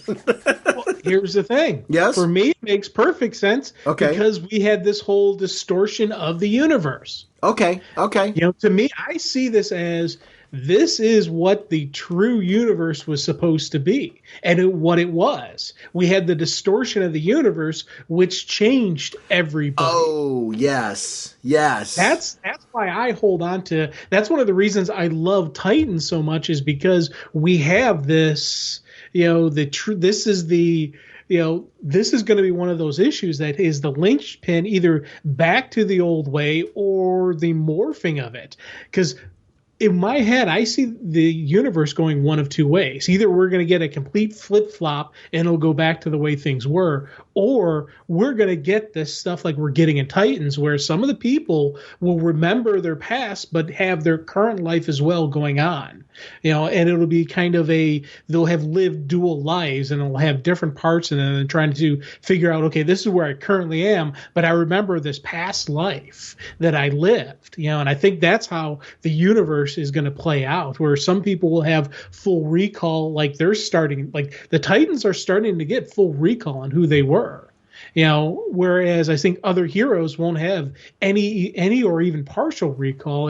Speaker 2: Well, here's the thing.
Speaker 1: Yes?
Speaker 2: For me, it makes perfect sense.
Speaker 1: Okay.
Speaker 2: Because we had this whole distortion of the universe.
Speaker 1: Okay.
Speaker 2: To me, I see this as this is what the true universe was supposed to be, and what it was. We had the distortion of the universe, which changed everybody.
Speaker 1: Oh, yes.
Speaker 2: That's why I hold on to. That's one of the reasons I love Titans so much, is because we have this. This is going to be one of those issues that is the linchpin either back to the old way or the morphing of it. Because in my head, I see the universe going one of two ways. Either we're going to get a complete flip-flop and it'll go back to the way things were, or we're going to get this stuff like we're getting in Titans, where some of the people will remember their past but have their current life as well going on. And it'll be kind of they'll have lived dual lives, and it'll have different parts in it, and trying to figure out, okay, this is where I currently am, but I remember this past life that I lived, and I think that's how the universe is going to play out, where some people will have full recall, like the Titans are starting to get full recall on who they were. Whereas I think other heroes won't have any or even partial recall.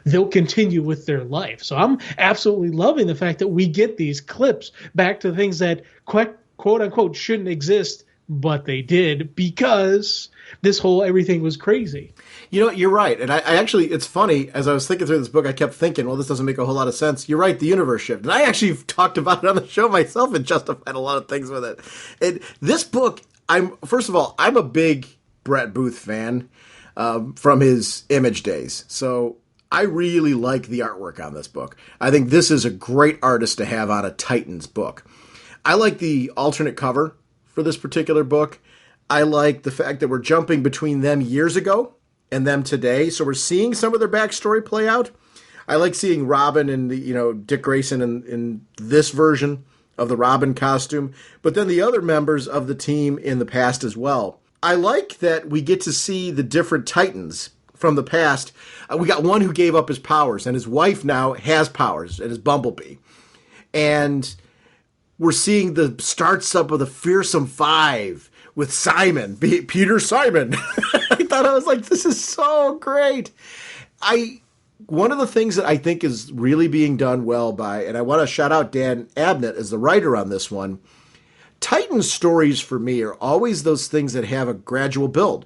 Speaker 2: They'll continue with their life. So I'm absolutely loving the fact that we get these clips back to things that quote unquote shouldn't exist, but they did, because this whole everything was crazy.
Speaker 1: You're right. And I actually, it's funny, as I was thinking through this book, I kept thinking, well, this doesn't make a whole lot of sense. You're right, the universe shift. And I actually talked about it on the show myself and justified a lot of things with it. And this book, I'm a big Brett Booth fan from his Image days. So I really like the artwork on this book. I think this is a great artist to have on a Titans book. I like the alternate cover for this particular book. I like the fact that we're jumping between them years ago and them today. So we're seeing some of their backstory play out. I like seeing Robin and Dick Grayson in this version of the Robin costume, but then the other members of the team in the past as well. I like that we get to see the different Titans from the past. We got one who gave up his powers, and his wife now has powers, and is Bumblebee. And we're seeing the starts up of the Fearsome Five with Simon, Peter Simon. I was like, this is so great. One of the things that I think is really being done well by, and I want to shout out Dan Abnett as the writer on this one, Titan stories for me are always those things that have a gradual build.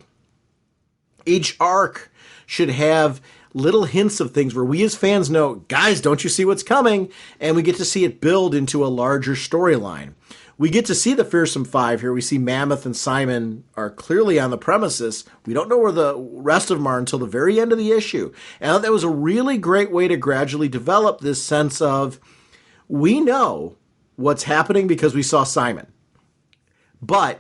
Speaker 1: Each arc should have little hints of things where we as fans know, guys, don't you see what's coming? And we get to see it build into a larger storyline. We get to see the Fearsome Five here. We see Mammoth and Simon are clearly on the premises. We don't know where the rest of them are until the very end of the issue. And I thought that was a really great way to gradually develop this sense of, we know what's happening because we saw Simon. But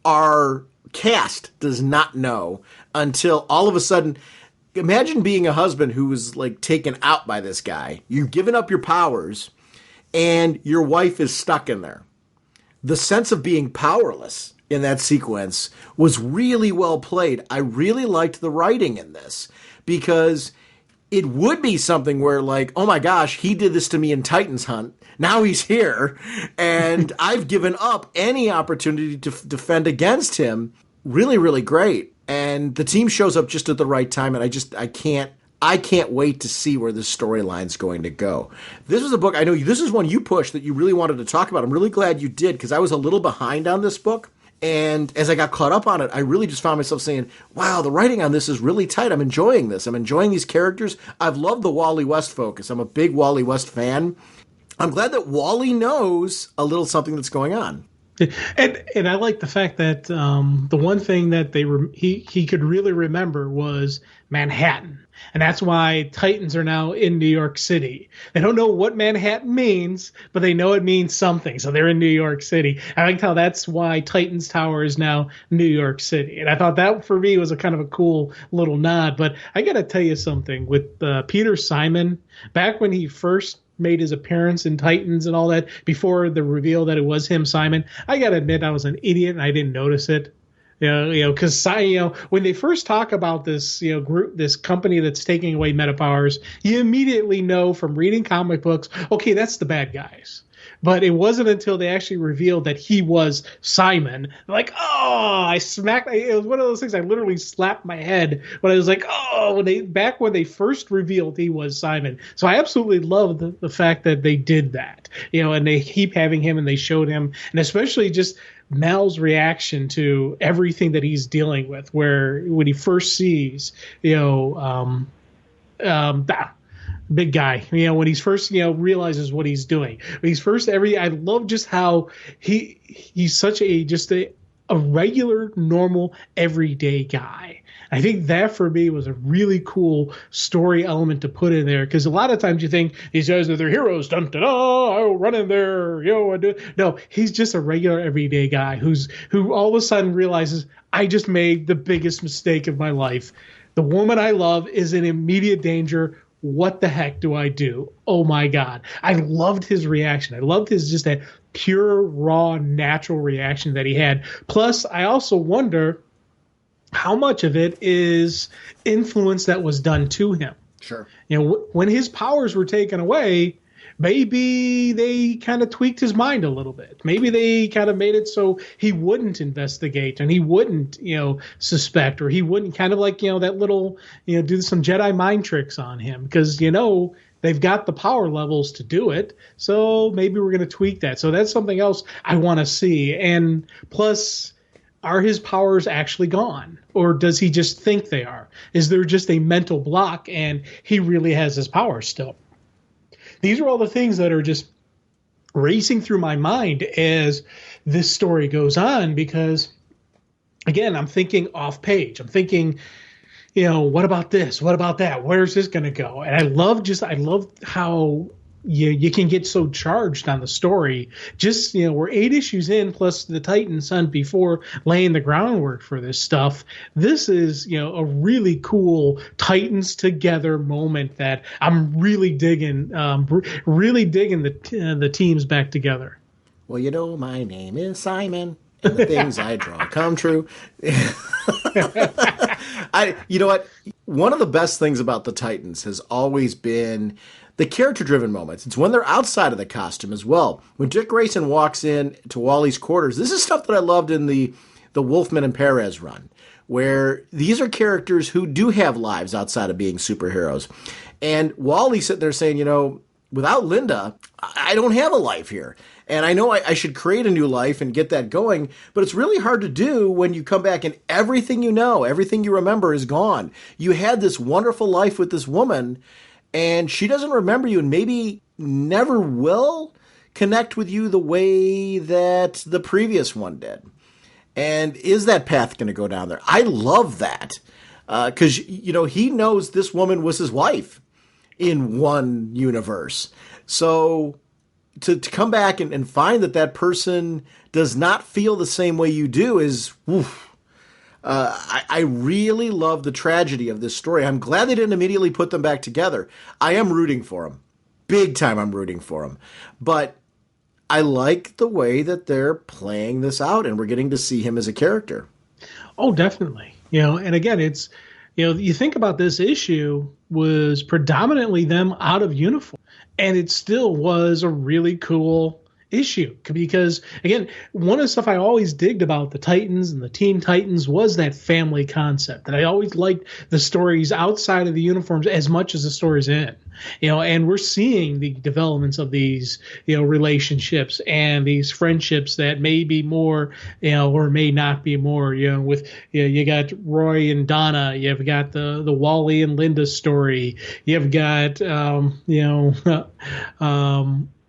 Speaker 1: our cast does not know until all of a sudden. Imagine being a husband who was like taken out by this guy. You've given up your powers and your wife is stuck in there. The sense of being powerless in that sequence was really well played. I really liked the writing in this because it would be something where like, oh my gosh, he did this to me in Titans Hunt. Now he's here and I've given up any opportunity to defend against him. Really, really great. And the team shows up just at the right time, and I can't wait to see where this storyline's going to go. This is a book, I know this is one you pushed that you really wanted to talk about. I'm really glad you did, because I was a little behind on this book, and as I got caught up on it, I really just found myself saying, wow, the writing on this is really tight. I'm enjoying this. I'm enjoying these characters. I've loved the Wally West focus. I'm a big Wally West fan. I'm glad that Wally knows a little something that's going on.
Speaker 2: And I like the fact that the one thing that he could really remember was Manhattan, and that's why Titans are now in New York City. They don't know what Manhattan means, but they know it means something, so they're in New York City. I like how that's why Titans Tower is now New York City, and I thought that for me was a kind of a cool little nod. But I got to tell you something with Peter Simon back when he first made his appearance in Titans and all that before the reveal that it was him, Simon. I gotta admit, I was an idiot and I didn't notice it. Because when they first talk about this, group, this company that's taking away meta powers, you immediately know from reading comic books, okay, that's the bad guys. But it wasn't until they actually revealed that he was Simon. Like, oh, it was one of those things I literally slapped my head when I was like, oh, when they first revealed he was Simon. So I absolutely love the fact that they did that, and they keep having him and they showed him, and especially just Mal's reaction to everything that he's dealing with, where when he first sees, big guy, when he's first, realizes what he's doing. When he's first, I love just how he's such a regular, normal, everyday guy. I think that for me was a really cool story element to put in there, because a lot of times you think these guys are their heroes, dun dun dun, I'll run in there, No, he's just a regular, everyday guy who all of a sudden realizes, I just made the biggest mistake of my life. The woman I love is in immediate danger. What the heck do I do? Oh my God. I loved his reaction. I loved just that pure, raw, natural reaction that he had. Plus, I also wonder how much of it is influence that was done to him.
Speaker 1: Sure.
Speaker 2: When his powers were taken away, maybe they kind of tweaked his mind a little bit. Maybe they kind of made it so he wouldn't investigate and he wouldn't, suspect, or he wouldn't kind of like, that little, do some Jedi mind tricks on him, because, they've got the power levels to do it. So maybe we're going to tweak that. So that's something else I want to see. And plus, are his powers actually gone? Or does he just think they are? Is there just a mental block and he really has his powers still? These are all the things that are just racing through my mind as this story goes on, because, again, I'm thinking off page. I'm thinking, what about this? What about that? Where's this going to go? And I love how you can get so charged on the story. Just, we're 8 issues in, plus the Titans Hunt before laying the groundwork for this stuff. This is, a really cool Titans together moment that I'm really digging. Really digging the teams back together.
Speaker 1: Well, my name is Simon, and the things I draw come true. You know what? One of the best things about the Titans has always been the character-driven moments. It's when they're outside of the costume as well. When Dick Grayson walks in to Wally's quarters, this is stuff that I loved in the Wolfman and Perez run, where these are characters who do have lives outside of being superheroes. And Wally's sitting there saying, without Linda, I don't have a life here. And I know I should create a new life and get that going, but it's really hard to do when you come back and everything you know, everything you remember is gone. You had this wonderful life with this woman, and she doesn't remember you and maybe never will connect with you the way that the previous one did. And is that path going to go down there? I love that because, he knows this woman was his wife in one universe. So to come back and find that person does not feel the same way you do is, woof. I really love the tragedy of this story. I'm glad they didn't immediately put them back together. I am rooting for them. Big time I'm rooting for them. But I like the way that they're playing this out, and we're getting to see him as a character.
Speaker 2: Oh, definitely. And again, it's, you think about this issue was predominantly them out of uniform. And it still was a really cool issue because, again, one of the stuff I always digged about the Titans and the Teen Titans was that family concept. And I always liked the stories outside of the uniforms as much as the stories in, and we're seeing the developments of these, relationships and these friendships that may be more, or may not be more, with, you got Roy and Donna, you've got the Wally and Linda story, you've got,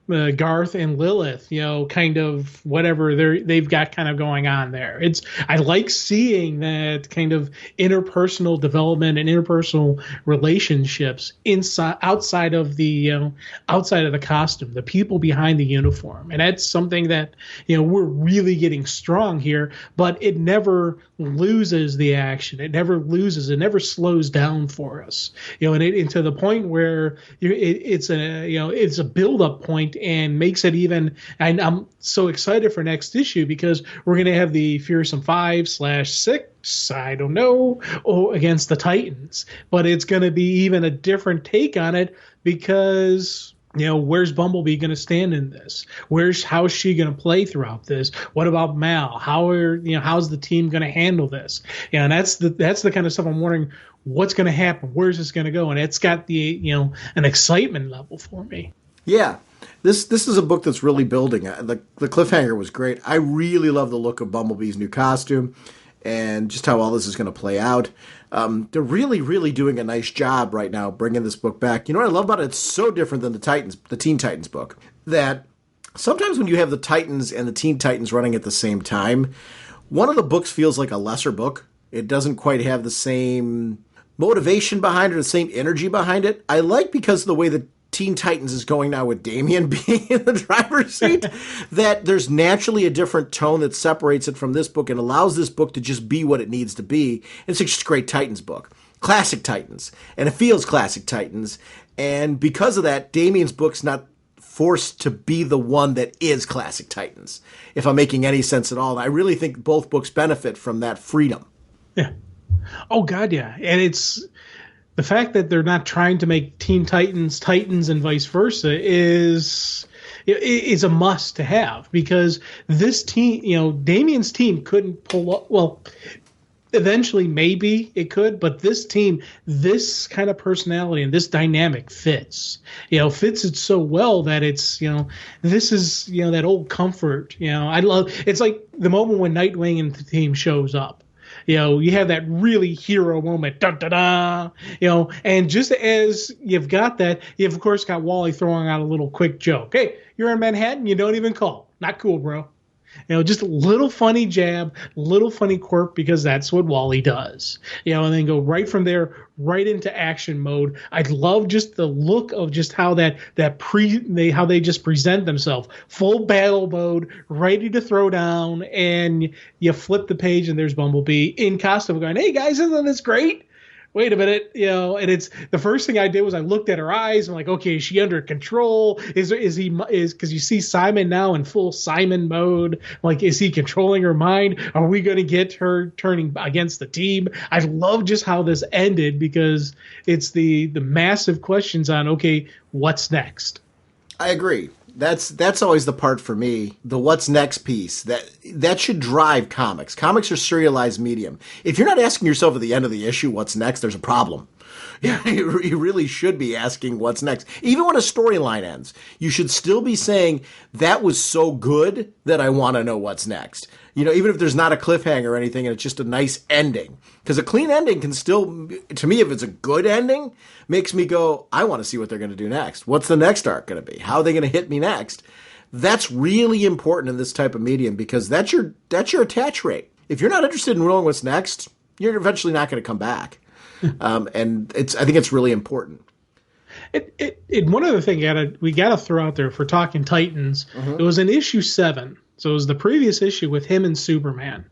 Speaker 2: Garth and Lilith, kind of whatever they've got kind of going on there. I like seeing that kind of interpersonal development and interpersonal relationships outside of the costume, the people behind the uniform, and that's something that we're really getting strong here. But it never loses the action. It never slows down for us. And to the point where it's a build up point and makes it even. And I'm so excited for next issue because we're going to have the Fearsome 5/6. I don't know, against the Titans, but it's going to be even a different take on it because. Where's Bumblebee going to stand in this? How's she going to play throughout this? What about Mal? How's the team going to handle this? And that's the kind of stuff I'm wondering what's going to happen. Where's this going to go? And it's got the an excitement level for me.
Speaker 1: Yeah. This is a book that's really building. The cliffhanger was great. I really love the look of Bumblebee's new costume and just how all this is going to play out. They're really, really doing a nice job right now bringing this book back. You know what I love about it? It's so different than the Teen Titans book, that sometimes when you have the Titans and the Teen Titans running at the same time, one of the books feels like a lesser book. It doesn't quite have the same motivation behind it, the same energy behind it. I like because of the way that Teen Titans is going now with Damian being in the driver's seat, that there's naturally a different tone that separates it from this book and allows this book to just be what it needs to be. It's just a great Titans book. Classic Titans. And it feels classic Titans. And because of that, Damian's book's not forced to be the one that is classic Titans, if I'm making any sense at all. And I really think both books benefit from that freedom.
Speaker 2: Yeah. Oh, God, yeah. And it's... the fact that they're not trying to make Teen Titans Titans and vice versa is a must to have, because this team, Damian's team couldn't pull up. Well, eventually maybe it could, but this team, this kind of personality and this dynamic fits it so well that it's, this is, that old comfort. I love, it's like the moment when Nightwing and the team shows up. You have that really hero moment, and just as you've got that, you've of course got Wally throwing out a little quick joke. Hey, you're in Manhattan, you don't even call. Not cool, bro. Just a little funny jab, little funny quirk, because that's what Wally does. And then go right from there, right into action mode. I love just the look of just how how they just present themselves. Full battle mode, ready to throw down, and you flip the page and there's Bumblebee in costume going, "Hey guys, isn't this great? Wait a minute," and it's the first thing I did was I looked at her eyes. I'm like, okay, is she under control? Is because you see Simon now in full Simon mode. Like, is he controlling her mind? Are we going to get her turning against the team? I love just how this ended, because it's the massive questions on, okay, what's next?
Speaker 1: I agree. That's always the part for me, the what's next piece. That should drive comics. Comics are serialized medium. If you're not asking yourself at the end of the issue what's next, there's a problem. You really should be asking what's next. Even when a storyline ends, you should still be saying, that was so good that I want to know what's next. Even if there's not a cliffhanger or anything and it's just a nice ending. Because a clean ending can still, to me, if it's a good ending, makes me go, I want to see what they're going to do next. What's the next arc going to be? How are they going to hit me next? That's really important in this type of medium because that's your attach rate. If you're not interested in knowing what's next, you're eventually not going to come back. And I think it's really important.
Speaker 2: One other thing we gotta throw out there for talking Titans, it was in issue 7. So it was the previous issue with him and Superman,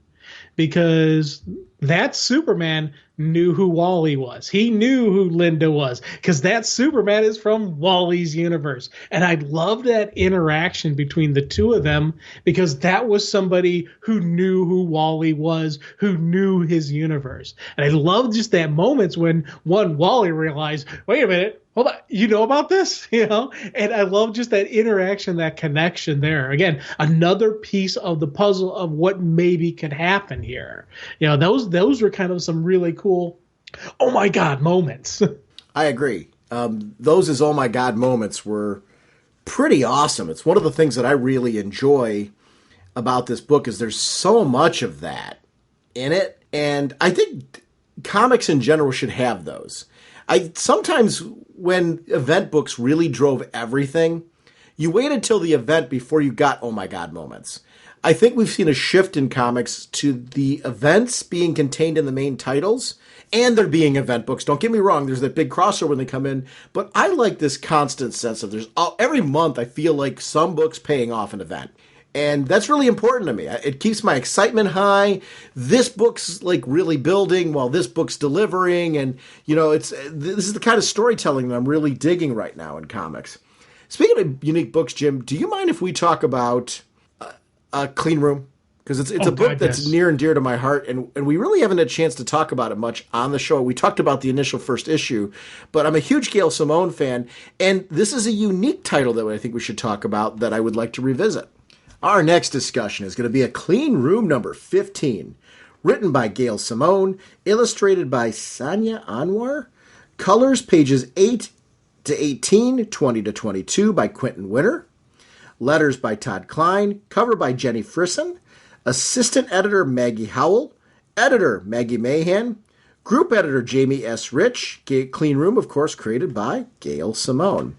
Speaker 2: because that Superman knew who Wally was. He knew who Linda was, because that Superman is from Wally's universe. And I love that interaction between the two of them, because that was somebody who knew who Wally was, who knew his universe. And I love just that moments when Wally realized, wait a minute, hold on, you know about this? And I love just that interaction, that connection there. Again, another piece of the puzzle of what maybe could happen here. Those were kind of some really cool, oh my God moments.
Speaker 1: I agree. Those oh my God moments were pretty awesome. It's one of the things that I really enjoy about this book is there's so much of that in it. And I think comics in general should have those. Sometimes when event books really drove everything, you wait until the event before you got oh my God moments. I think we've seen a shift in comics to the events being contained in the main titles and there being event books. Don't get me wrong, there's that big crossover when they come in, but I like this constant sense of every month I feel like some book's paying off an event. And that's really important to me. It keeps my excitement high. This book's like really building while this book's delivering. And, this is the kind of storytelling that I'm really digging right now in comics. Speaking of unique books, Jim, do you mind if we talk about Clean Room? Because it's a book that's near and dear to my heart. And we really haven't had a chance to talk about it much on the show. We talked about the initial first issue, but I'm a huge Gail Simone fan. And this is a unique title that I think we should talk about that I would like to revisit. Our next discussion is going to be a Clean Room number 15, written by Gail Simone, illustrated by Sanya Anwar, colors pages 8 to 18, 20 to 22 by Quentin Winter, letters by Todd Klein, cover by Jenny Frisson, assistant editor Maggie Howell, editor Maggie Mahan, group editor Jamie S. Rich, Clean Room, of course, created by Gail Simone.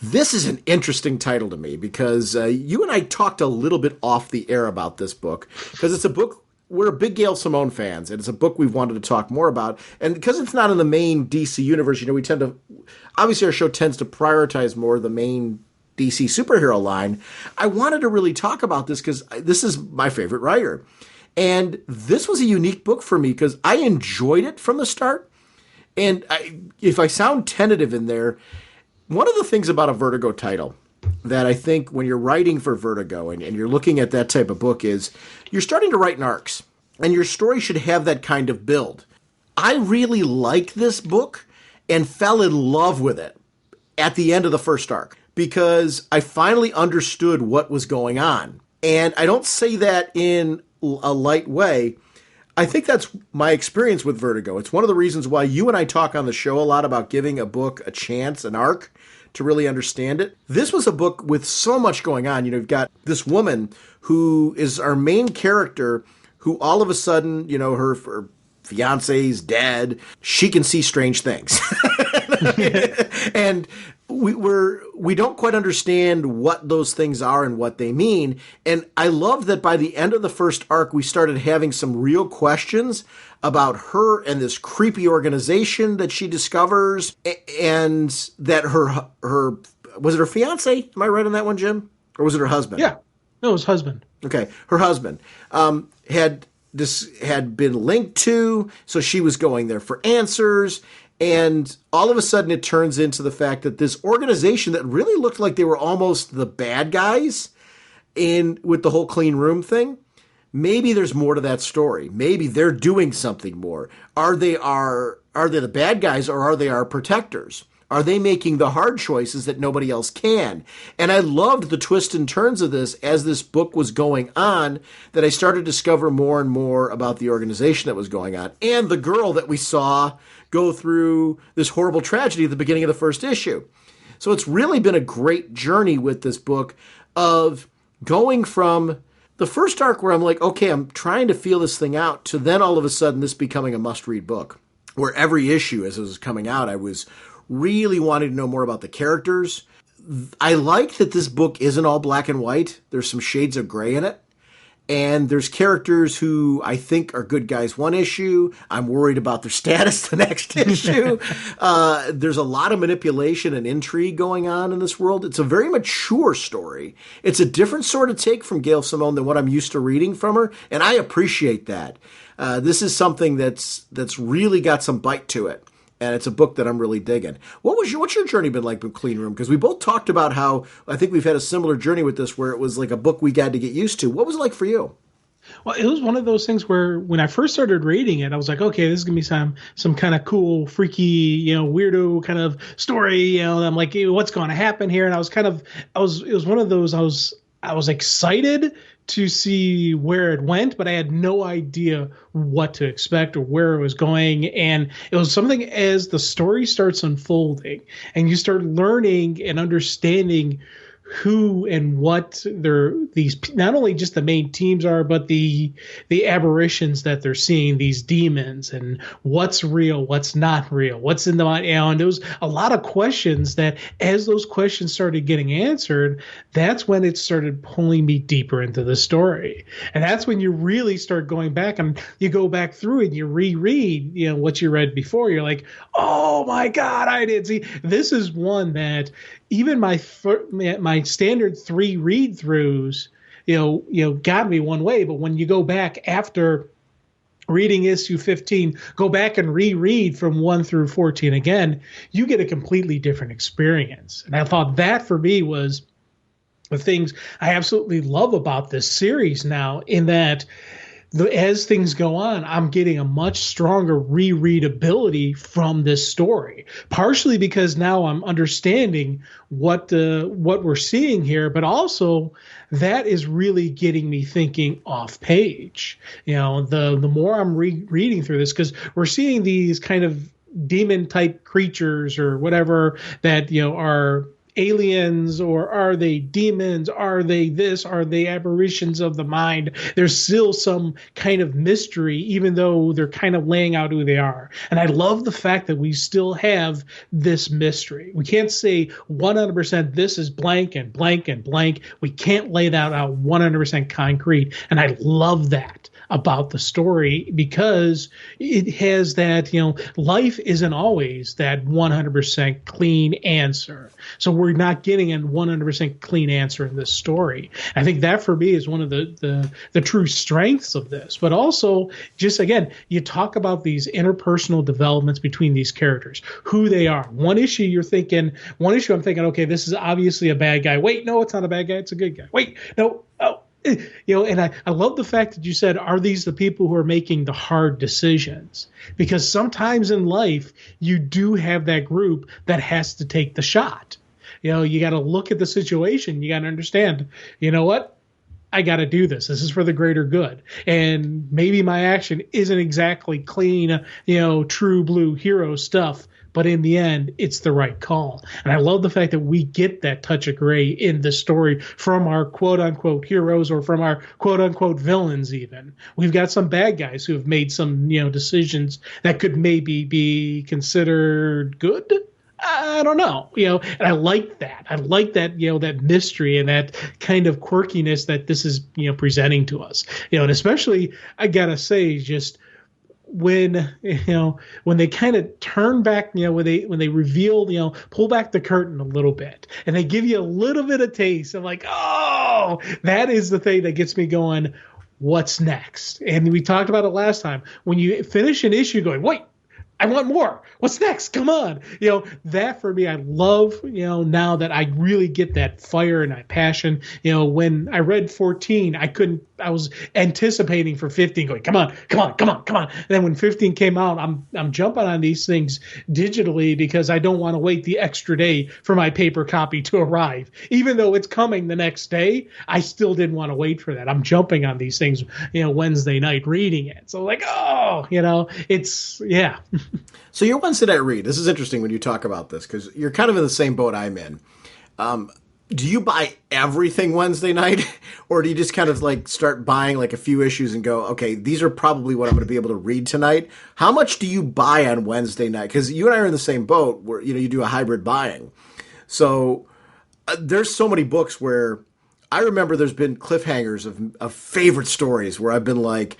Speaker 1: This is an interesting title to me because you and I talked a little bit off the air about this book because it's a book, we're big Gail Simone fans, and it's a book we've wanted to talk more about. And because it's not in the main DC universe, we tend to, obviously our show tends to prioritize more the main DC superhero line. I wanted to really talk about this because this is my favorite writer. And this was a unique book for me because I enjoyed it from the start. And if I sound tentative in there, one of the things about a Vertigo title that I think when you're writing for Vertigo and you're looking at that type of book is you're starting to write in arcs, and your story should have that kind of build. I really like this book and fell in love with it at the end of the first arc because I finally understood what was going on. And I don't say that in a light way. I think that's my experience with Vertigo. It's one of the reasons why you and I talk on the show a lot about giving a book a chance, an arc, to really understand it. This was a book with so much going on. You've got this woman who is our main character who all of a sudden, her fiance's dead. She can see strange things. And we don't quite understand what those things are and what they mean. And I love that by the end of the first arc, we started having some real questions about her and this creepy organization that she discovers, and that her was it her fiance? Am I right on that one, Jim? Or was it her husband?
Speaker 2: Yeah, no, it was husband.
Speaker 1: Okay, her husband had been linked to, so she was going there for answers. And all of a sudden it turns into the fact that this organization that really looked like they were almost the bad guys with the whole Clean Room thing, maybe there's more to that story. Maybe they're doing something more. Are they the bad guys, or are they our protectors? Are they making the hard choices that nobody else can? And I loved the twists and turns of this as this book was going on, that I started to discover more and more about the organization that was going on and the girl that we saw go through this horrible tragedy at the beginning of the first issue. So it's really been a great journey with this book of going from the first arc where I'm like, okay, I'm trying to feel this thing out, to then all of a sudden this becoming a must-read book, where every issue as it was coming out, I was really wanting to know more about the characters. I like that this book isn't all black and white. There's some shades of gray in it. And there's characters who I think are good guys one issue. I'm worried about their status the next issue. There's a lot of manipulation and intrigue going on in this world. It's a very mature story. It's a different sort of take from Gail Simone than what I'm used to reading from her, and I appreciate that. This is something that's really got some bite to it. And it's a book that I'm really digging. What's your journey been like with Clean Room? Because we both talked about how I think we've had a similar journey with this, where it was like a book we got to get used to. What was it like for you?
Speaker 2: Well, it was one of those things where when I first started reading it, I was like, okay, this is gonna be some kind of cool, freaky, weirdo kind of story. I'm like, hey, what's going to happen here? And it was one of those. I was excited to see where it went, but I had no idea what to expect or where it was going. And it was something, as the story starts unfolding and you start learning and understanding who and what these not only just the main teams are, but the aberrations that they're seeing, these demons, and what's real, what's not real, what's in the mind. And there was a lot of questions that, as those questions started getting answered, that's when it started pulling me deeper into the story. And that's when you really start going back and you go back through and you reread, what you read before. You're like, oh my God, I did see. This is one that even my standard 3 read-throughs, got me one way. But when you go back after reading issue 15, go back and reread from 1 through 14 again, you get a completely different experience. And I thought that for me was the things I absolutely love about this series now, in that as things go on, I'm getting a much stronger rereadability from this story, partially because now I'm understanding what we're seeing here, but also that is really getting me thinking off page. The more I'm reading through this, because we're seeing these kind of demon type creatures or whatever that are aliens, or are they demons? Are they this? Are they aberrations of the mind? There's still some kind of mystery, even though they're kind of laying out who they are. And I love the fact that we still have this mystery. We can't say 100% this is blank and blank and blank. We can't lay that out 100% concrete. And I love that about the story, because it has that, life isn't always that 100% clean answer. So we're not getting a 100% clean answer in this story. I think that for me is one of the true strengths of this. But also, just again, you talk about these interpersonal developments between these characters, who they are. One issue I'm thinking, okay, this is obviously a bad guy. Wait, no, it's not a bad guy. It's a good guy. Wait, no, oh. And I love the fact that you said, are these the people who are making the hard decisions? Because sometimes in life, you do have that group that has to take the shot. You got to look at the situation. You got to understand, what? I got to do this. This is for the greater good. And maybe my action isn't exactly clean, true blue hero stuff. But in the end, it's the right call. And I love the fact that we get that touch of gray in this story from our quote-unquote heroes, or from our quote-unquote villains even. We've got some bad guys who have made some, decisions that could maybe be considered good. I don't know, and I like that. I like that, that mystery and that kind of quirkiness that this is, presenting to us. And especially, I got to say, just when they kind of turn back, when they reveal, pull back the curtain a little bit and they give you a little bit of taste. I'm like, oh, that is the thing that gets me going. What's next? And we talked about it last time. When you finish an issue going, wait, I want more. What's next? Come on. That for me, I love, now that I really get that fire and that passion. When I read 14, I was anticipating for 15, going, come on, come on, come on, come on. And then when 15 came out, I'm jumping on these things digitally because I don't want to wait the extra day for my paper copy to arrive. Even though it's coming the next day, I still didn't want to wait for that. I'm jumping on these things, Wednesday night reading it. So like, it's, yeah.
Speaker 1: So your Wednesday night read, this is interesting when you talk about this because you're kind of in the same boat I'm in. Do you buy everything Wednesday night or do you just kind of like start buying like a few issues and go, okay, these are probably what I'm going to be able to read tonight? How much do you buy on Wednesday night? Because you and I are in the same boat where, you do a hybrid buying. So there's so many books where I remember there's been cliffhangers of favorite stories where I've been like,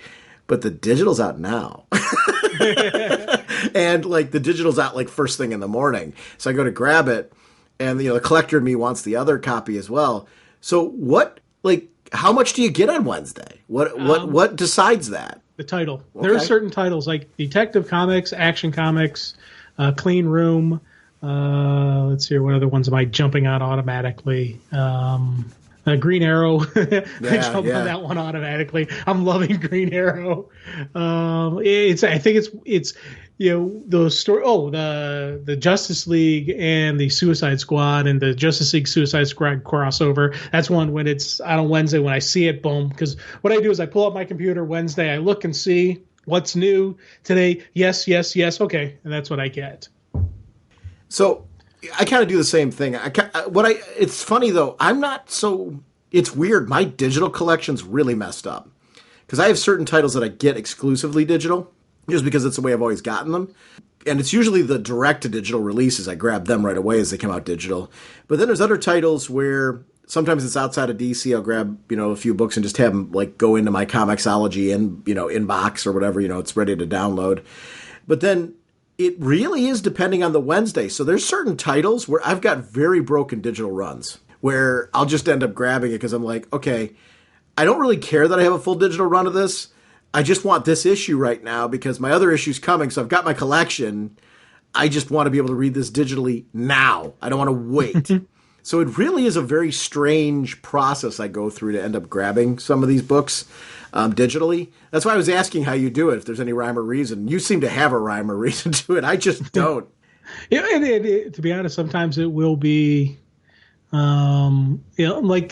Speaker 1: but the digital's out now. And like the digital's out like first thing in the morning. So I go to grab it and the collector in me wants the other copy as well. So how much do you get on Wednesday? What decides that?
Speaker 2: The title.
Speaker 1: Okay.
Speaker 2: There are certain titles like Detective Comics, Action Comics, Clean Room. Let's see, what other ones am I jumping on automatically? Green Arrow. I jump on that one automatically. I'm loving Green Arrow. I think it's the story. Oh, the Justice League and the Suicide Squad and the Justice League Suicide Squad crossover. That's one when it's out on Wednesday when I see it. Boom. Because what I do is I pull up my computer Wednesday. I look and see what's new today. Yes, yes, yes. Okay, and that's what I get.
Speaker 1: So I kind of do the same thing. It's funny though. It's weird. My digital collection's really messed up because I have certain titles that I get exclusively digital just because it's the way I've always gotten them. And it's usually the direct to digital releases. I grab them right away as they come out digital. But then there's other titles where sometimes it's outside of DC. I'll grab, a few books and just have them like go into my Comixology and, inbox or whatever, it's ready to download. But then it really is depending on the Wednesday. So there's certain titles where I've got very broken digital runs where I'll just end up grabbing it because I'm like, okay, I don't really care that I have a full digital run of this. I just want this issue right now because my other issue's coming. So I've got my collection. I just want to be able to read this digitally now. I don't want to wait. So it really is a very strange process I go through to end up grabbing some of these books digitally. That's why I was asking how you do it, if there's any rhyme or reason. You seem to have a rhyme or reason to it. I just don't.
Speaker 2: To be honest, sometimes it will be, like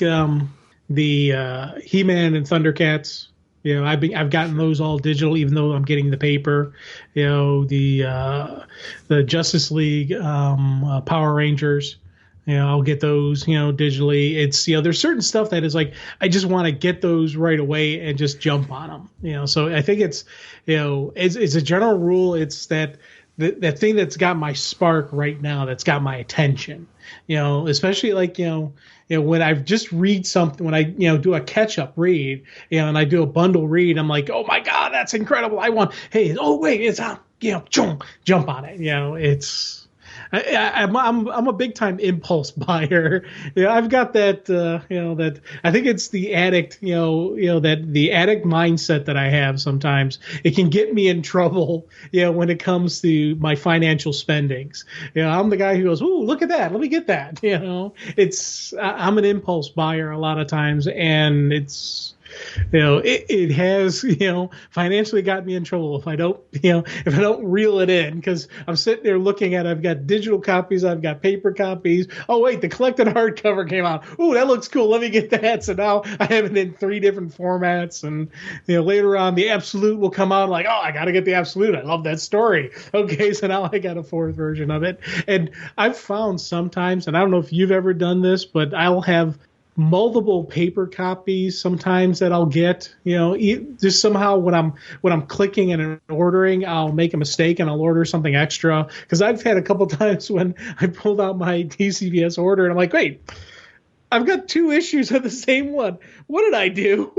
Speaker 2: the He-Man and Thundercats. I've gotten those all digital, even though I'm getting the paper. The Justice League, Power Rangers. I'll get those, digitally. It's, there's certain stuff that is like, I just want to get those right away and just jump on them, so I think it's, it's a general rule. It's that thing that's got my spark right now, that's got my attention, especially like, when I just read something, when I, do a catch up read, and I do a bundle read, I'm like, oh my God, that's incredible. Oh wait, it's on, jump on it. I'm a big time impulse buyer. I've got that, that I think it's the addict, that the addict mindset that I have sometimes. It can get me in trouble, when it comes to my financial spendings. I'm the guy who goes, ooh, look at that. Let me get that. I'm an impulse buyer a lot of times, and it's, it has, financially got me in trouble if I don't reel it in, because I'm sitting there looking at, I've got digital copies, I've got paper copies. Oh wait, the collected hardcover came out. Ooh, that looks cool. Let me get that. So now I have it in 3 different formats, and later on the Absolute will come out. I'm like, oh, I got to get the Absolute. I love that story. Okay, so now I got a 4th version of it. And I've found sometimes, and I don't know if you've ever done this, but I'll have multiple paper copies sometimes that I'll get, just somehow when I'm clicking and ordering, I'll make a mistake and I'll order something extra, because I've had a couple times when I pulled out my DCBS order and I'm like, wait, I've got 2 issues of the same one. What did I do?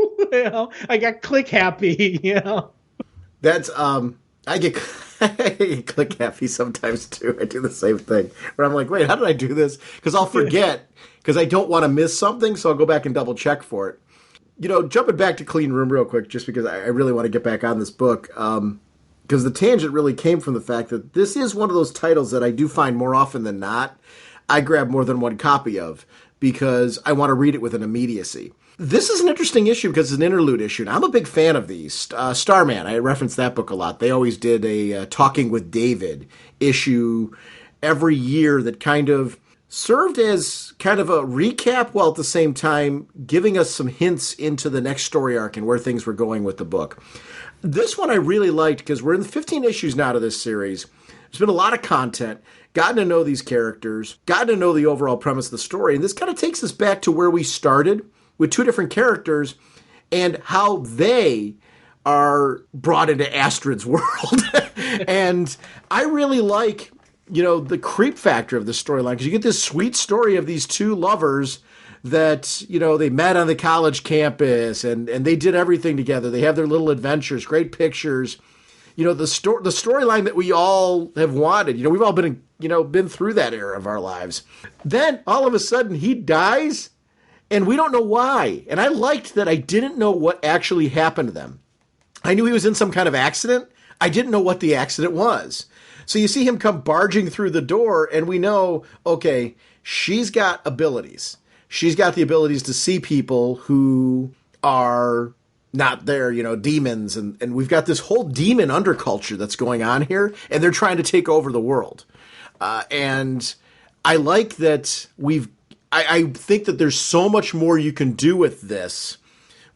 Speaker 2: I got click happy.
Speaker 1: That's I get click happy sometimes too. I do the same thing where I'm like, wait, how did I do this? Because I'll forget, because I don't want to miss something, so I'll go back and double check for it. Jumping back to Clean Room real quick, just because I really want to get back on this book. because the tangent really came from the fact that this is one of those titles that I do find more often than not I grab more than one copy of because I want to read it with an immediacy. This is an interesting issue because it's an interlude issue, and I'm a big fan of these. Starman, I referenced that book a lot. They always did a Talking with David issue every year that kind of served as kind of a recap while at the same time giving us some hints into the next story arc and where things were going with the book. This one I really liked because we're in the 15 issues now to this series. There's been a lot of content, gotten to know these characters, gotten to know the overall premise of the story, and this kind of takes us back to where we started with two different characters and how they are brought into Astrid's world. And I really like, the creep factor of the storyline because you get this sweet story of these two lovers that, they met on the college campus and they did everything together. They have their little adventures, great pictures. The storyline that we all have wanted. We've all been through that era of our lives. Then all of a sudden he dies and we don't know why. And I liked that I didn't know what actually happened to them. I knew he was in some kind of accident. I didn't know what the accident was. So you see him come barging through the door and we know, okay, she's got abilities. She's got the abilities to see people who are not there, demons. And we've got this whole demon underculture that's going on here, and they're trying to take over the world. And I like that I think that there's so much more you can do with this.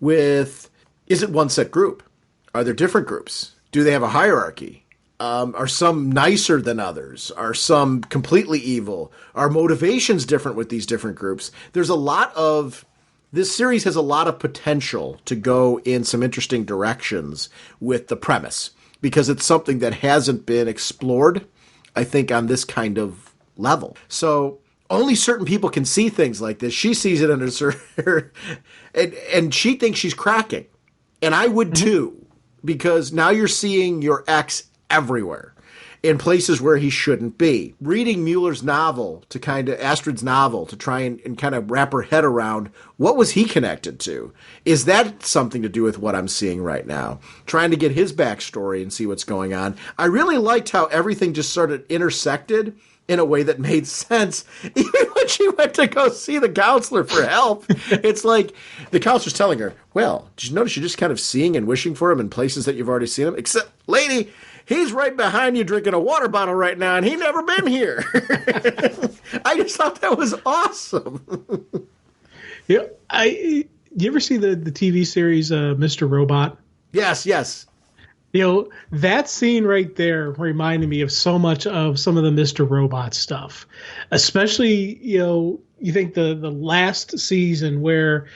Speaker 1: Is it one set group? Are there different groups? Do they have a hierarchy? Are some nicer than others? Are some completely evil? Are motivations different with these different groups? This series has a lot of potential to go in some interesting directions with the premise because it's something that hasn't been explored, I think, on this kind of level. So only certain people can see things like this. She sees it under certain, and she thinks she's cracking. And I would too, because now you're seeing your ex everywhere in places where he shouldn't be. Reading Mueller's novel Astrid's novel to try and kind of wrap her head around what was he connected to? Is that something to do with what I'm seeing right now? Trying to get his backstory and see what's going on. I really liked how everything just sort of intersected in a way that made sense. Even when she went to go see the counselor for help, it's like the counselor's telling her, well, did you notice you're just kind of seeing and wishing for him in places that you've already seen him? Except, lady, he's right behind you drinking a water bottle right now, and he never been here. I just thought that was awesome.
Speaker 2: You ever see the TV series Mr. Robot?
Speaker 1: Yes.
Speaker 2: That scene right there reminded me of so much of some of the Mr. Robot stuff, especially, you think the last season where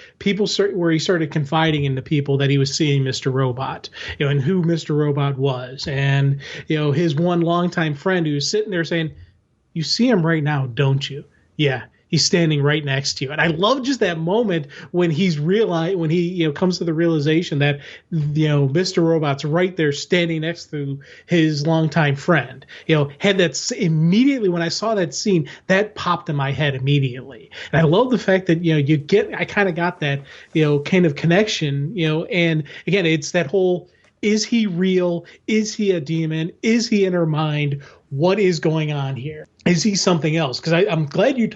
Speaker 2: where he started confiding in the people that he was seeing Mr. Robot, and who Mr. Robot was. And, his one longtime friend who was sitting there saying, you see him right now, don't you? Yeah. He's standing right next to you. And I love just that moment when he comes to the realization that, Mr. Robot's right there standing next to his longtime friend. Had that immediately when I saw that scene, that popped in my head immediately. And I love the fact that, I kind of got that, kind of connection, and again, it's that whole, is he real? Is he a demon? Is he in her mind? What is going on here? Is he something else? Because I'm glad you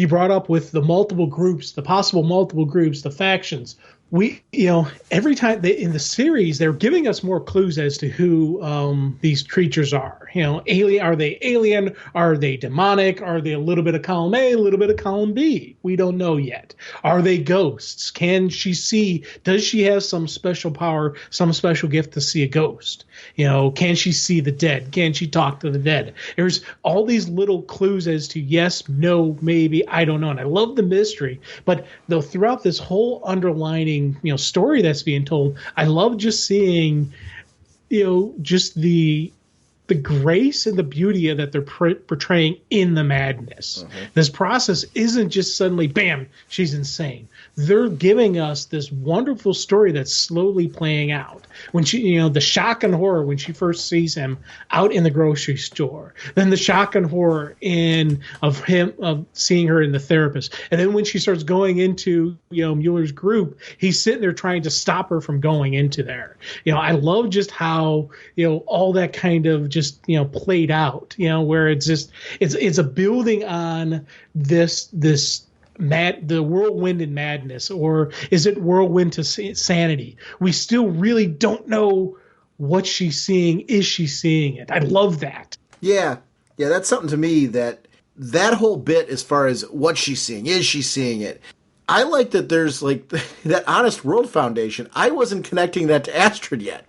Speaker 2: brought up with the multiple groups, the possible multiple groups, the factions. Every time in the series, they're giving us more clues as to who these creatures are. Alien? Are they alien? Are they demonic? Are they a little bit of column A, a little bit of column B? We don't know yet. Are they ghosts? Can she see? Does she have some special power, some special gift to see a ghost? Can she see the dead? Can she talk to the dead? There's all these little clues as to yes, no, maybe, I don't know. And I love the mystery. But though throughout this whole underlining story that's being told, I love just seeing just the the grace and the beauty that they're portraying in the madness. This process isn't just suddenly, bam, she's insane. They're giving us this wonderful story that's slowly playing out. When she, the shock and horror when she first sees him out in the grocery store, then the shock and horror of seeing her in the therapist, and then when she starts going into Mueller's group, he's sitting there trying to stop her from going into there. I love just how all that kind of just played out. Where it's just it's a building on this the whirlwind and madness, or is it whirlwind to sanity? We still really don't know what she's seeing. Is she seeing it? I love that.
Speaker 1: Yeah, that's something to me, that whole bit as far as what she's seeing. Is she seeing it? I like that there's like that Honest World Foundation. I wasn't connecting that to Astrid yet.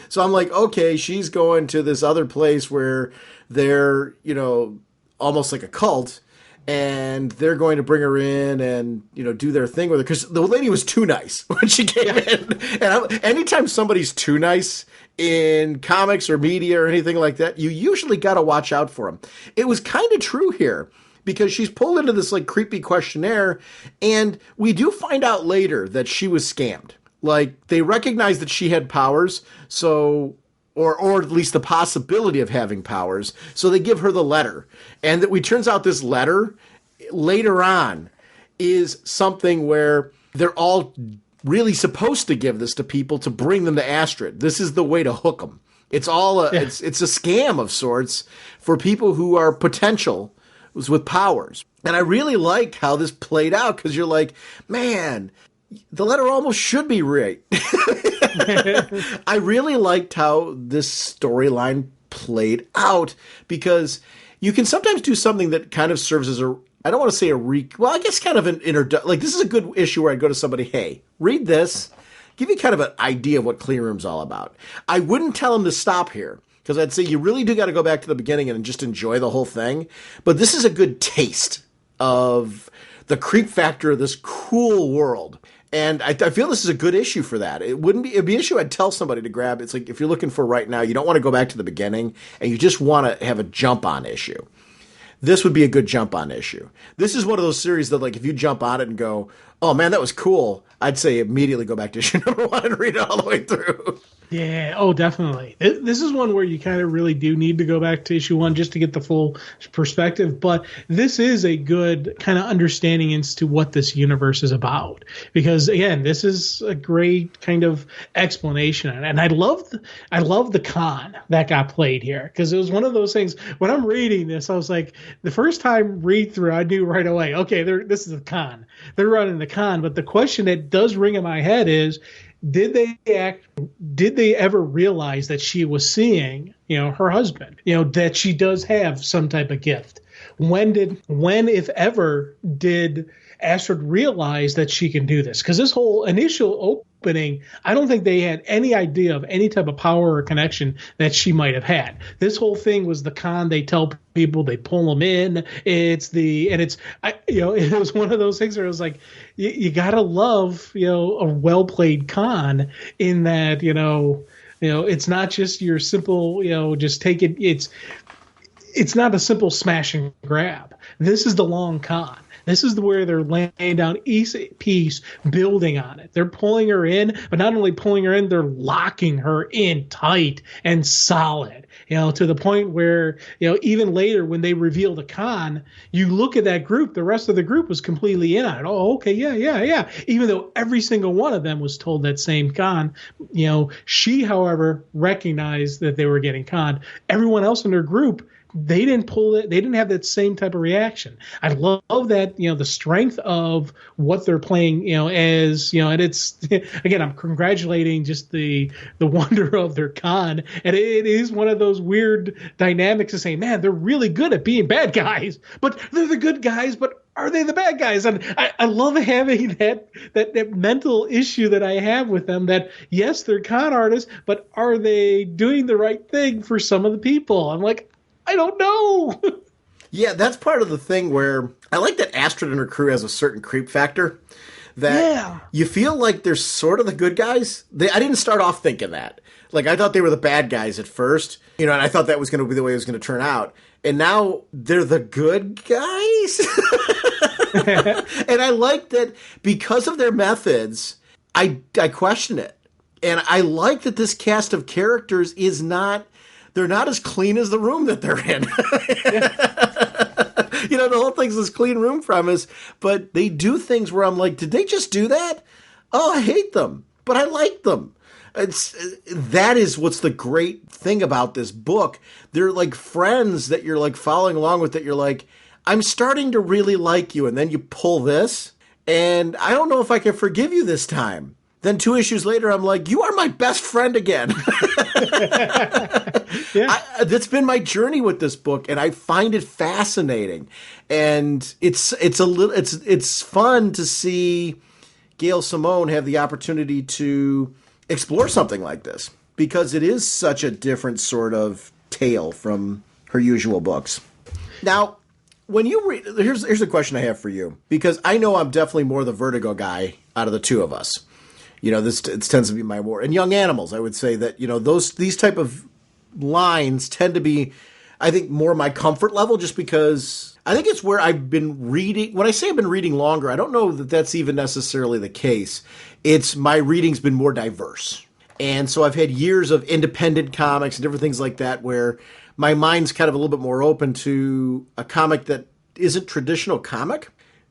Speaker 1: So I'm like, okay, she's going to this other place where they're, almost like a cult, and they're going to bring her in and, do their thing with her. Because the lady was too nice when she came in. And anytime somebody's too nice in comics or media or anything like that, you usually got to watch out for them. It was kind of true here, because she's pulled into this like creepy questionnaire, and we do find out later that she was scammed. Like, they recognize that she had powers, so... Or at least the possibility of having powers. So they give her the letter. And that turns out this letter later on is something where they're all really supposed to give this to people to bring them to Astrid. This is the way to hook them. It's all it's a scam of sorts for people who are potential with powers. And I really like how this played out, because you're like, man, the letter almost should be right. I really liked how this storyline played out, because you can sometimes do something that kind of serves as I don't want to say I guess kind of an introduction. Like, this is a good issue where I'd go to somebody, hey, read this, give you kind of an idea of what Clean Room's all about. I wouldn't tell them to stop here, because I'd say you really do got to go back to the beginning and just enjoy the whole thing. But this is a good taste of the creep factor of this cool world. And I feel this is a good issue for that. It'd be an issue I'd tell somebody to grab. It's like, if you're looking for right now, you don't want to go back to the beginning, and you just want to have a jump on issue. This would be a good jump on issue. This is one of those series that, like, if you jump on it and go, oh man, that was cool, I'd say immediately go back to issue number 1 and read it all the way through.
Speaker 2: Yeah, oh, definitely. This is one where you kind of really do need to go back to issue 1 just to get the full perspective. But this is a good kind of understanding as to what this universe is about. Because, again, this is a great kind of explanation. And I love the con that got played here. Because it was one of those things, when I'm reading this, I was like, the first time read through, I knew right away, okay, this is a con. They're running the con. But the question that does ring in my head is, did they ever realize that she was seeing, her husband, that she does have some type of gift? When, if ever, did Astrid realize that she can do this? Because this whole initial opening, I don't think they had any idea of any type of power or connection that she might have had. This whole thing was the con. They tell people, they pull them in. It was one of those things where it was like, you gotta love, a well played con, in that, it's not just your simple, just take it. It's not a simple smash and grab. This is the long con. This is where they're laying down each piece, building on it. They're pulling her in, but not only pulling her in, they're locking her in tight and solid, to the point where, even later when they reveal the con, you look at that group, the rest of the group was completely in on it. Oh, okay, yeah. Even though every single one of them was told that same con, she, however, recognized that they were getting conned. Everyone else in their group, they didn't pull it. They didn't have that same type of reaction. I love that, the strength of what they're playing, as, and it's, again, I'm congratulating just the wonder of their con. And it is one of those weird dynamics to say, man, they're really good at being bad guys, but they're the good guys, but are they the bad guys? And I love having that mental issue that I have with them, that yes, they're con artists, but are they doing the right thing for some of the people? I'm like, I don't know. Yeah,
Speaker 1: that's part of the thing where I like that Astrid and her crew has a certain creep factor, that you feel like they're sort of the good guys. I didn't start off thinking that. Like, I thought they were the bad guys at first, and I thought that was going to be the way it was going to turn out. And now they're the good guys. And I like that because of their methods, I question it. And I like that this cast of characters they're not as clean as the room that they're in. The whole thing's this clean room premise, but they do things where I'm like, did they just do that? Oh, I hate them, but I like them. That is what's the great thing about this book. They're like friends that you're like following along with, that you're like, I'm starting to really like you. And then you pull this, and I don't know if I can forgive you this time. Then 2 issues later, I'm like, you are my best friend again. That's been my journey with this book, and I find it fascinating. And it's fun to see Gail Simone have the opportunity to explore something like this, because it is such a different sort of tale from her usual books. Now, when you read, here's a question I have for you, because I know I'm definitely more the Vertigo guy out of the two of us. This tends to be my more, and Young Animals, I would say that, these type of lines tend to be, I think, more my comfort level, just because I think it's where I've been reading. When I say I've been reading longer, I don't know that that's even necessarily the case. It's my reading's been more diverse. And so I've had years of independent comics and different things like that, where my mind's kind of a little bit more open to a comic that isn't traditional comic.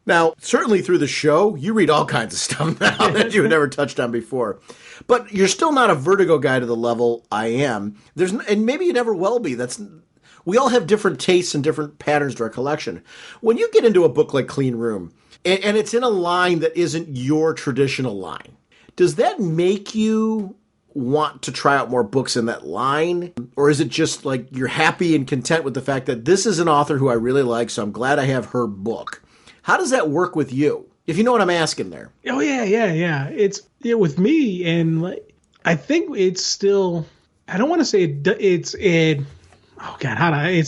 Speaker 1: Now, certainly through the show, you read all kinds of stuff now that you had never touched on before. But you're still not a Vertigo guy to the level I am. And maybe you never will be. We all have different tastes and different patterns to our collection. When you get into a book like Clean Room, and it's in a line that isn't your traditional line, does that make you want to try out more books in that line? Or is it just like you're happy and content with the fact that this is an author who I really like, so I'm glad I have her book? How does that work with you? If you know what I'm asking there.
Speaker 2: Oh, yeah. It's with me, and I think it's still, I don't want to say it's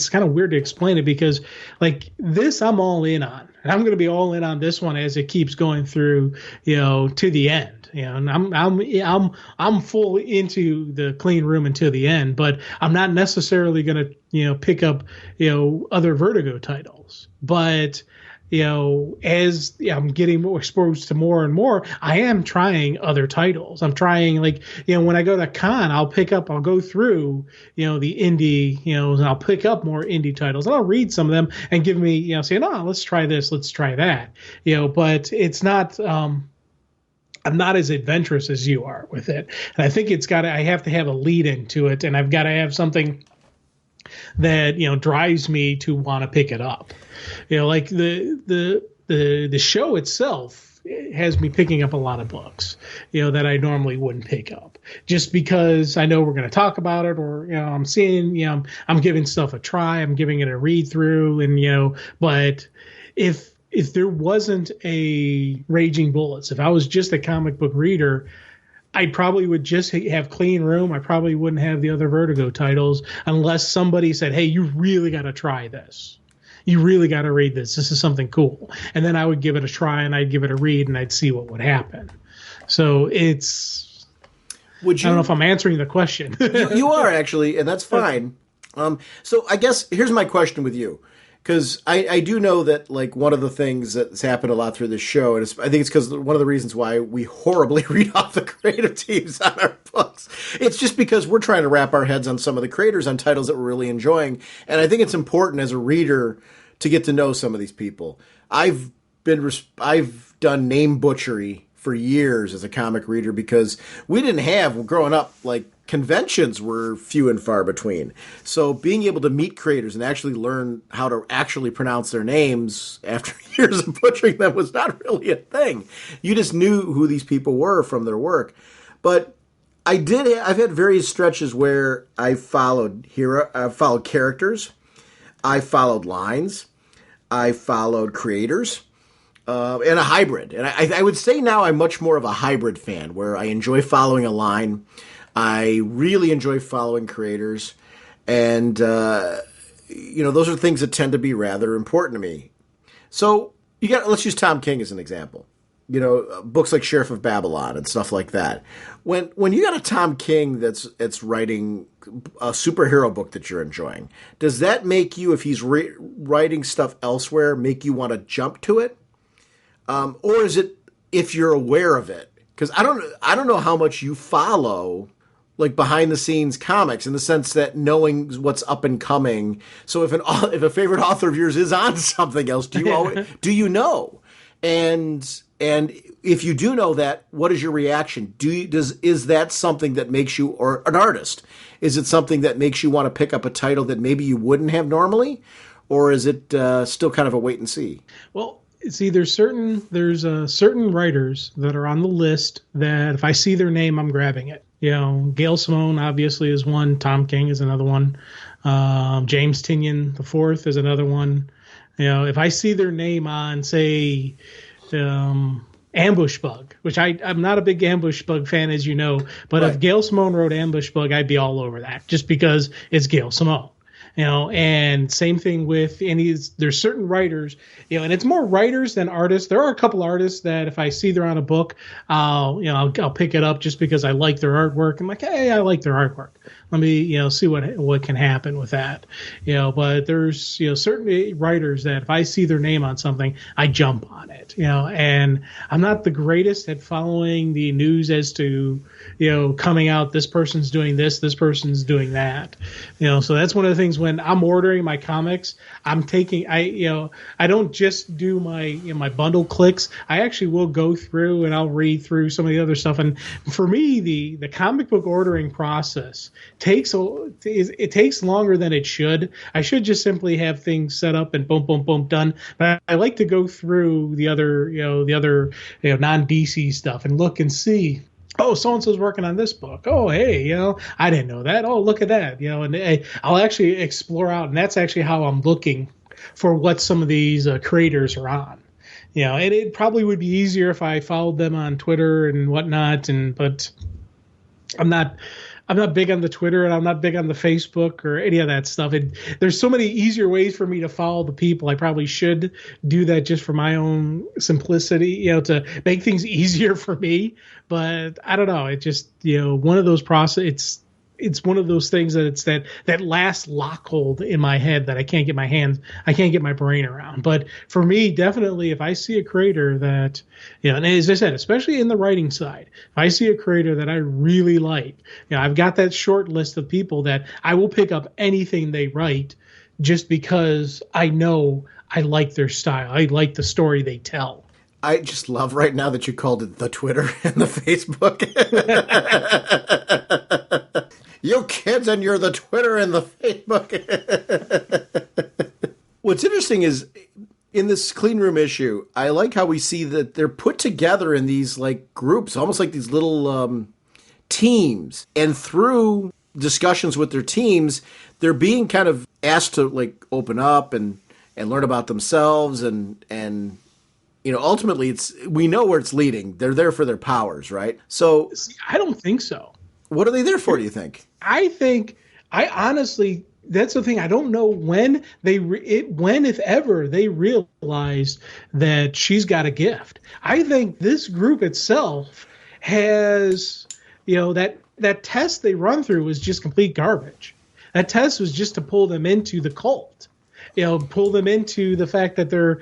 Speaker 2: kind of weird to explain it, because like this, I'm all in on, and I'm going to be all in on this one as it keeps going through, to the end. And I'm full into the Clean Room until the end, but I'm not necessarily going to, pick up, other Vertigo titles. But as I'm getting more exposed to more and more, I am trying other titles. I'm trying, when I go to con, I'll go through, the indie, and I'll pick up more indie titles, and I'll read some of them and give me, saying, oh, let's try this, let's try that, but it's not, I'm not as adventurous as you are with it. And I think I have to have a lead into it, and I've got to have something that drives me to want to pick it up. Like the show itself has me picking up a lot of books that I normally wouldn't pick up, just because I know we're going to talk about it, or I'm seeing I'm giving stuff a try, I'm giving it a read through, and but if there wasn't a Raging Bullets, if I was just a comic book reader, I probably would just have Clean Room. I probably wouldn't have the other Vertigo titles, unless somebody said, hey, you really got to try this. You really got to read this. This is something cool. And then I would give it a try, and I'd give it a read, and I'd see what would happen. So it's, I don't know if I'm answering the question.
Speaker 1: You are, actually, and that's fine. So I guess here's my question with you. Because I do know that, like, one of the things that's happened a lot through this show, and I think it's because one of the reasons why we horribly read off the creative teams on our books, it's just because we're trying to wrap our heads on some of the creators on titles that we're really enjoying. And I think it's important as a reader to get to know some of these people. I've done name butchery for years as a comic reader, because we didn't have, growing up, like, conventions were few and far between. So being able to meet creators and actually learn how to actually pronounce their names after years of butchering them was not really a thing. You just knew who these people were from their work. But I've had various stretches where I followed characters, I followed lines, I followed creators, and a hybrid. And I would say now I'm much more of a hybrid fan, where I enjoy following a line, I really enjoy following creators, and those are things that tend to be rather important to me. So let's use Tom King as an example. books like Sheriff of Babylon and stuff like that. When you got a Tom King that's writing a superhero book that you're enjoying, does that make you, if he's writing stuff elsewhere, make you want to jump to it? Or is it if you're aware of it? Because I don't know how much you follow like behind the scenes comics in the sense that knowing what's up and coming. So if a favorite author of yours is on something else, do you know? And if you do know that, what is your reaction? Is that something that makes you, or an artist, is it something that makes you want to pick up a title that maybe you wouldn't have normally, or is it still kind of a wait and see?
Speaker 2: Well, see, there's certain writers that are on the list that if I see their name, I'm grabbing it. Gail Simone obviously is one. Tom King is another one. James Tynion IV is another one. If I see their name on, say, Ambush Bug, which I'm not a big Ambush Bug fan, as you know, but right. If Gail Simone wrote Ambush Bug, I'd be all over that just because it's Gail Simone. And same thing with there's certain writers, and it's more writers than artists. There are a couple artists that if I see they're on a book, I'll pick it up just because I like their artwork. I'm like, hey, I like their artwork. Let me, see what can happen with that. But there's, certain writers that if I see their name on something, I jump on it, and I'm not the greatest at following the news as to, coming out, this person's doing this person's doing that, so that's one of the things when I'm ordering my comics, I don't just do my bundle clicks. I actually will go through and I'll read through some of the other stuff. And for me, the comic book ordering process takes longer than it should. I should just simply have things set up and boom, boom, boom, done. But I like to go through the other non-DC stuff and look and see. Oh, so-and-so's working on this book. Oh, hey, I didn't know that. Oh, look at that. And I'll actually explore out. And that's actually how I'm looking for what some of these creators are on. And it probably would be easier if I followed them on Twitter and whatnot. But I'm not big on the Twitter and I'm not big on the Facebook or any of that stuff. There's so many easier ways for me to follow the people. I probably should do that just for my own simplicity, to make things easier for me. But I don't know. It just, one of those process. It's one of those things that it's that last lock hold in my head that I can't get my brain around. But for me, definitely, if I see a creator that, and as I said, especially in the writing side, if I see a creator that I really like, I've got that short list of people that I will pick up anything they write just because I know I like their style. I like the story they tell.
Speaker 1: I just love right now that you called it the Twitter and the Facebook. You kids and you're the Twitter and the Facebook. What's interesting is in this clean room issue, I like how we see that they're put together in these like groups, almost like these little teams. And through discussions with their teams, they're being kind of asked to like open up and learn about themselves and ultimately we know where it's leading. They're there for their powers, right? So
Speaker 2: I don't think so.
Speaker 1: What are they there for, do you think?
Speaker 2: I honestly, that's the thing. I don't know when if ever, they realized that she's got a gift. I think this group itself has, that test they run through was just complete garbage. That test was just to pull them into the cult. Pull them into the fact that they're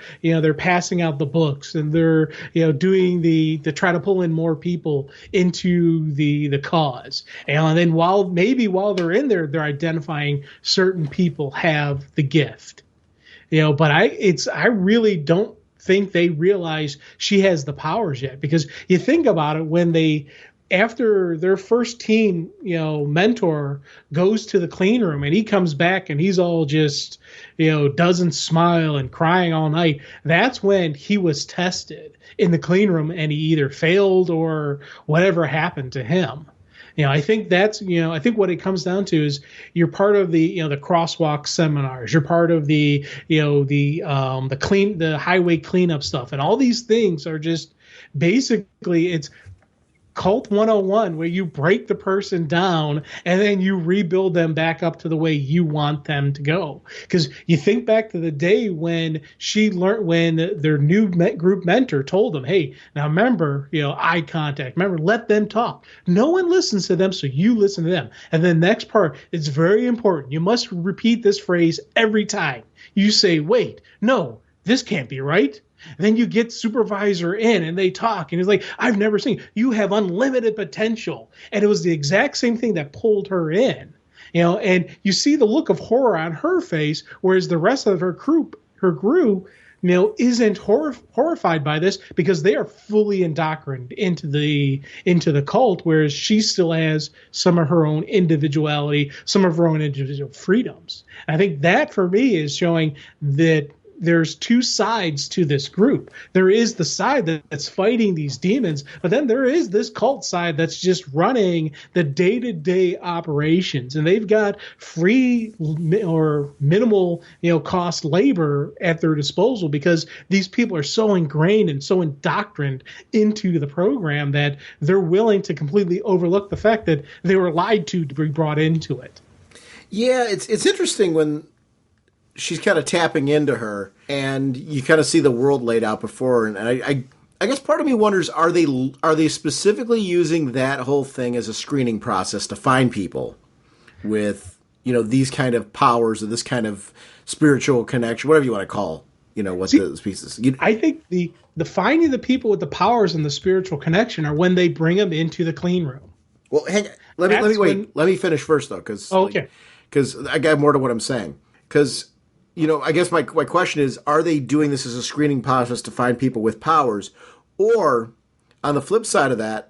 Speaker 2: passing out the books and they're, doing the try to pull in more people into the cause. And then while they're in there, they're identifying certain people have the gift, but I really don't think they realize she has the powers yet, because you think about it after their first teen, mentor goes to the clean room and he comes back and he's all just, doesn't smile and crying all night. That's when he was tested in the clean room and he either failed or whatever happened to him. I think that's, I think what it comes down to is you're part of the, the crosswalk seminars. You're part of the, the highway cleanup stuff. And all these things are just basically Cult 101, where you break the person down and then you rebuild them back up to the way you want them to go. Because you think back to the day when their new group mentor told them, hey, now remember, eye contact. Remember, let them talk. No one listens to them, so you listen to them. And the next part, it's very important. You must repeat this phrase every time. You say, wait, no, this can't be right. Then you get supervisor in and they talk and he's like, I've never seen, you have unlimited potential. And it was the exact same thing that pulled her in, and you see the look of horror on her face, whereas the rest of her group, isn't horrified by this because they are fully indoctrinated into the cult, whereas she still has some of her own individuality, some of her own individual freedoms. And I think that for me is showing that there's two sides to this group. There is the side that's fighting these demons, but then there is this cult side that's just running the day-to-day operations, and they've got free or minimal, cost labor at their disposal because these people are so ingrained and so indoctrined into the program that they're willing to completely overlook the fact that they were lied to be brought into it.
Speaker 1: Yeah, it's interesting when she's kind of tapping into her, and you kind of see the world laid out before her. And I guess part of me wonders, are they specifically using that whole thing as a screening process to find people with, these kind of powers or this kind of spiritual connection, whatever you want to call, what those pieces.
Speaker 2: I think the finding the people with the powers and the spiritual connection are when they bring them into the clean room.
Speaker 1: Well, hang on. Let me finish first though, because I got more to what I'm saying. Because I guess my question is, are they doing this as a screening process to find people with powers? Or, on the flip side of that,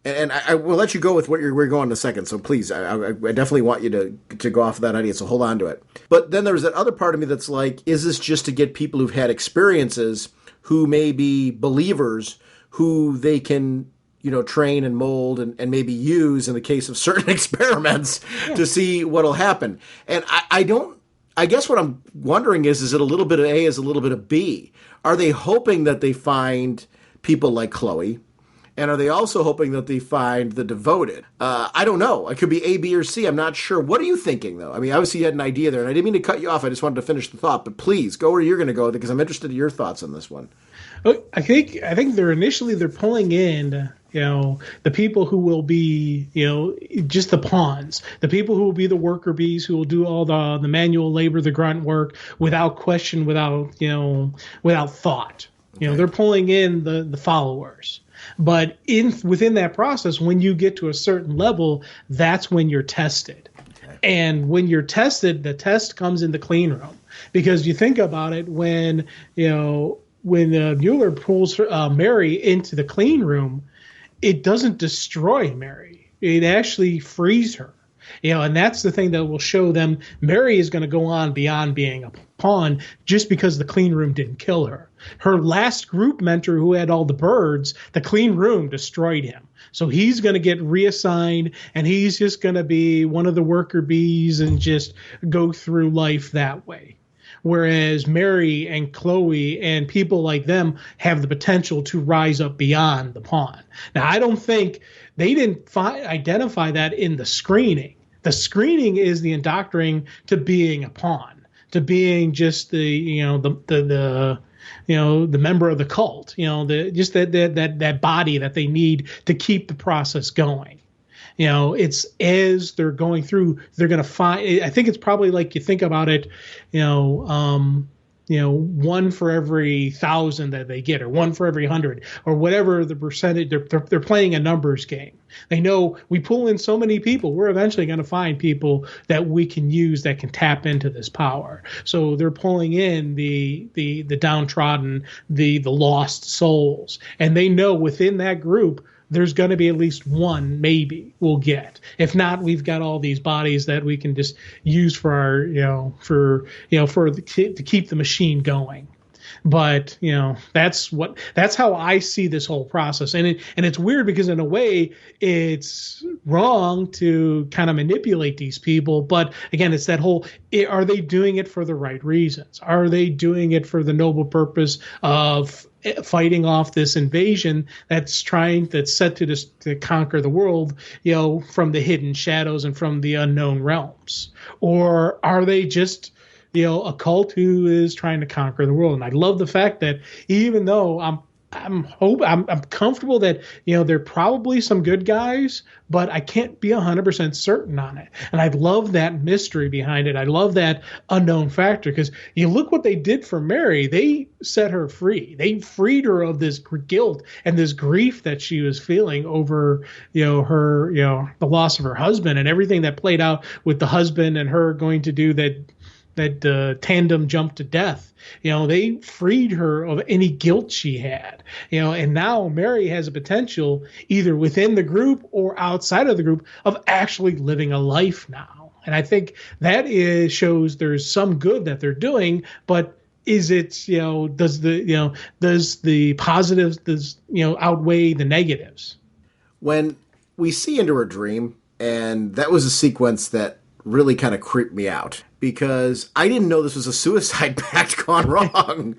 Speaker 1: and I will let you go with what we're going in a second, so please, I definitely want you to go off of that idea, so hold on to it. But then there's that other part of me that's like, is this just to get people who've had experiences, who may be believers, who they can train and mold and maybe use in the case of certain experiments to see what'll happen? And I guess what I'm wondering is it a little bit of A, is a little bit of B? Are they hoping that they find people like Chloe? And are they also hoping that they find the devoted? I don't know. It could be A, B, or C. I'm not sure. What are you thinking, though? I mean, obviously you had an idea there, and I didn't mean to cut you off. I just wanted to finish the thought. But please, go where you're going to go, because I'm interested in your thoughts on this one.
Speaker 2: I think they're pulling in, the people who will be, just the pawns, the people who will be the worker bees, who will do all the manual labor, the grunt work without question, without thought. Okay. They're pulling in the followers. But within that process, when you get to a certain level, that's when you're tested. Okay. And when you're tested, the test comes in the clean room. Because you think about it, when Mueller pulls Mary into the clean room, it doesn't destroy Mary. It actually frees her. And that's the thing that will show them Mary is going to go on beyond being a pawn just because the clean room didn't kill her. Her last group mentor, who had all the birds, the clean room destroyed him. So he's going to get reassigned, and he's just going to be one of the worker bees and just go through life that way. Whereas Mary and Chloe and people like them have the potential to rise up beyond the pawn. Now, I don't think they didn't identify that in the screening. The screening is the indoctrinating to being a pawn, to being just the member of the cult, just that body that they need to keep the process going. It's as they're going through, they're going to find, I think it's probably like you think about it, one for every 1,000 that they get, or one for every 100, or whatever the percentage. They're playing a numbers game. They know we pull in so many people, we're eventually going to find people that we can use that can tap into this power. So they're pulling in the downtrodden, the lost souls, and they know within that group there's going to be at least one maybe we'll get. If not, we've got all these bodies that we can just use for our, to keep the machine going. But, that's how I see this whole process. And it's weird because in a way it's wrong to kind of manipulate these people. But again, it's that whole, are they doing it for the right reasons? Are they doing it for the noble purpose of fighting off this invasion that's set to conquer the world, from the hidden shadows and from the unknown realms? Or are they just, a cult who is trying to conquer the world? And I love the fact that even though I'm comfortable that there are probably some good guys, but I can't be 100% certain on it. And I love that mystery behind it. I love that unknown factor, because you look what they did for Mary. They set her free. They freed her of this guilt and this grief that she was feeling over her the loss of her husband and everything that played out with the husband and her going to do that tandem jump to death. They freed her of any guilt she had, and now Mary has a potential either within the group or outside of the group of actually living a life now. And I think that shows there's some good that they're doing, but is it, does the positives, outweigh the negatives?
Speaker 1: When we see into her dream, and that was a sequence that really kind of creeped me out, because I didn't know this was a suicide pact gone wrong.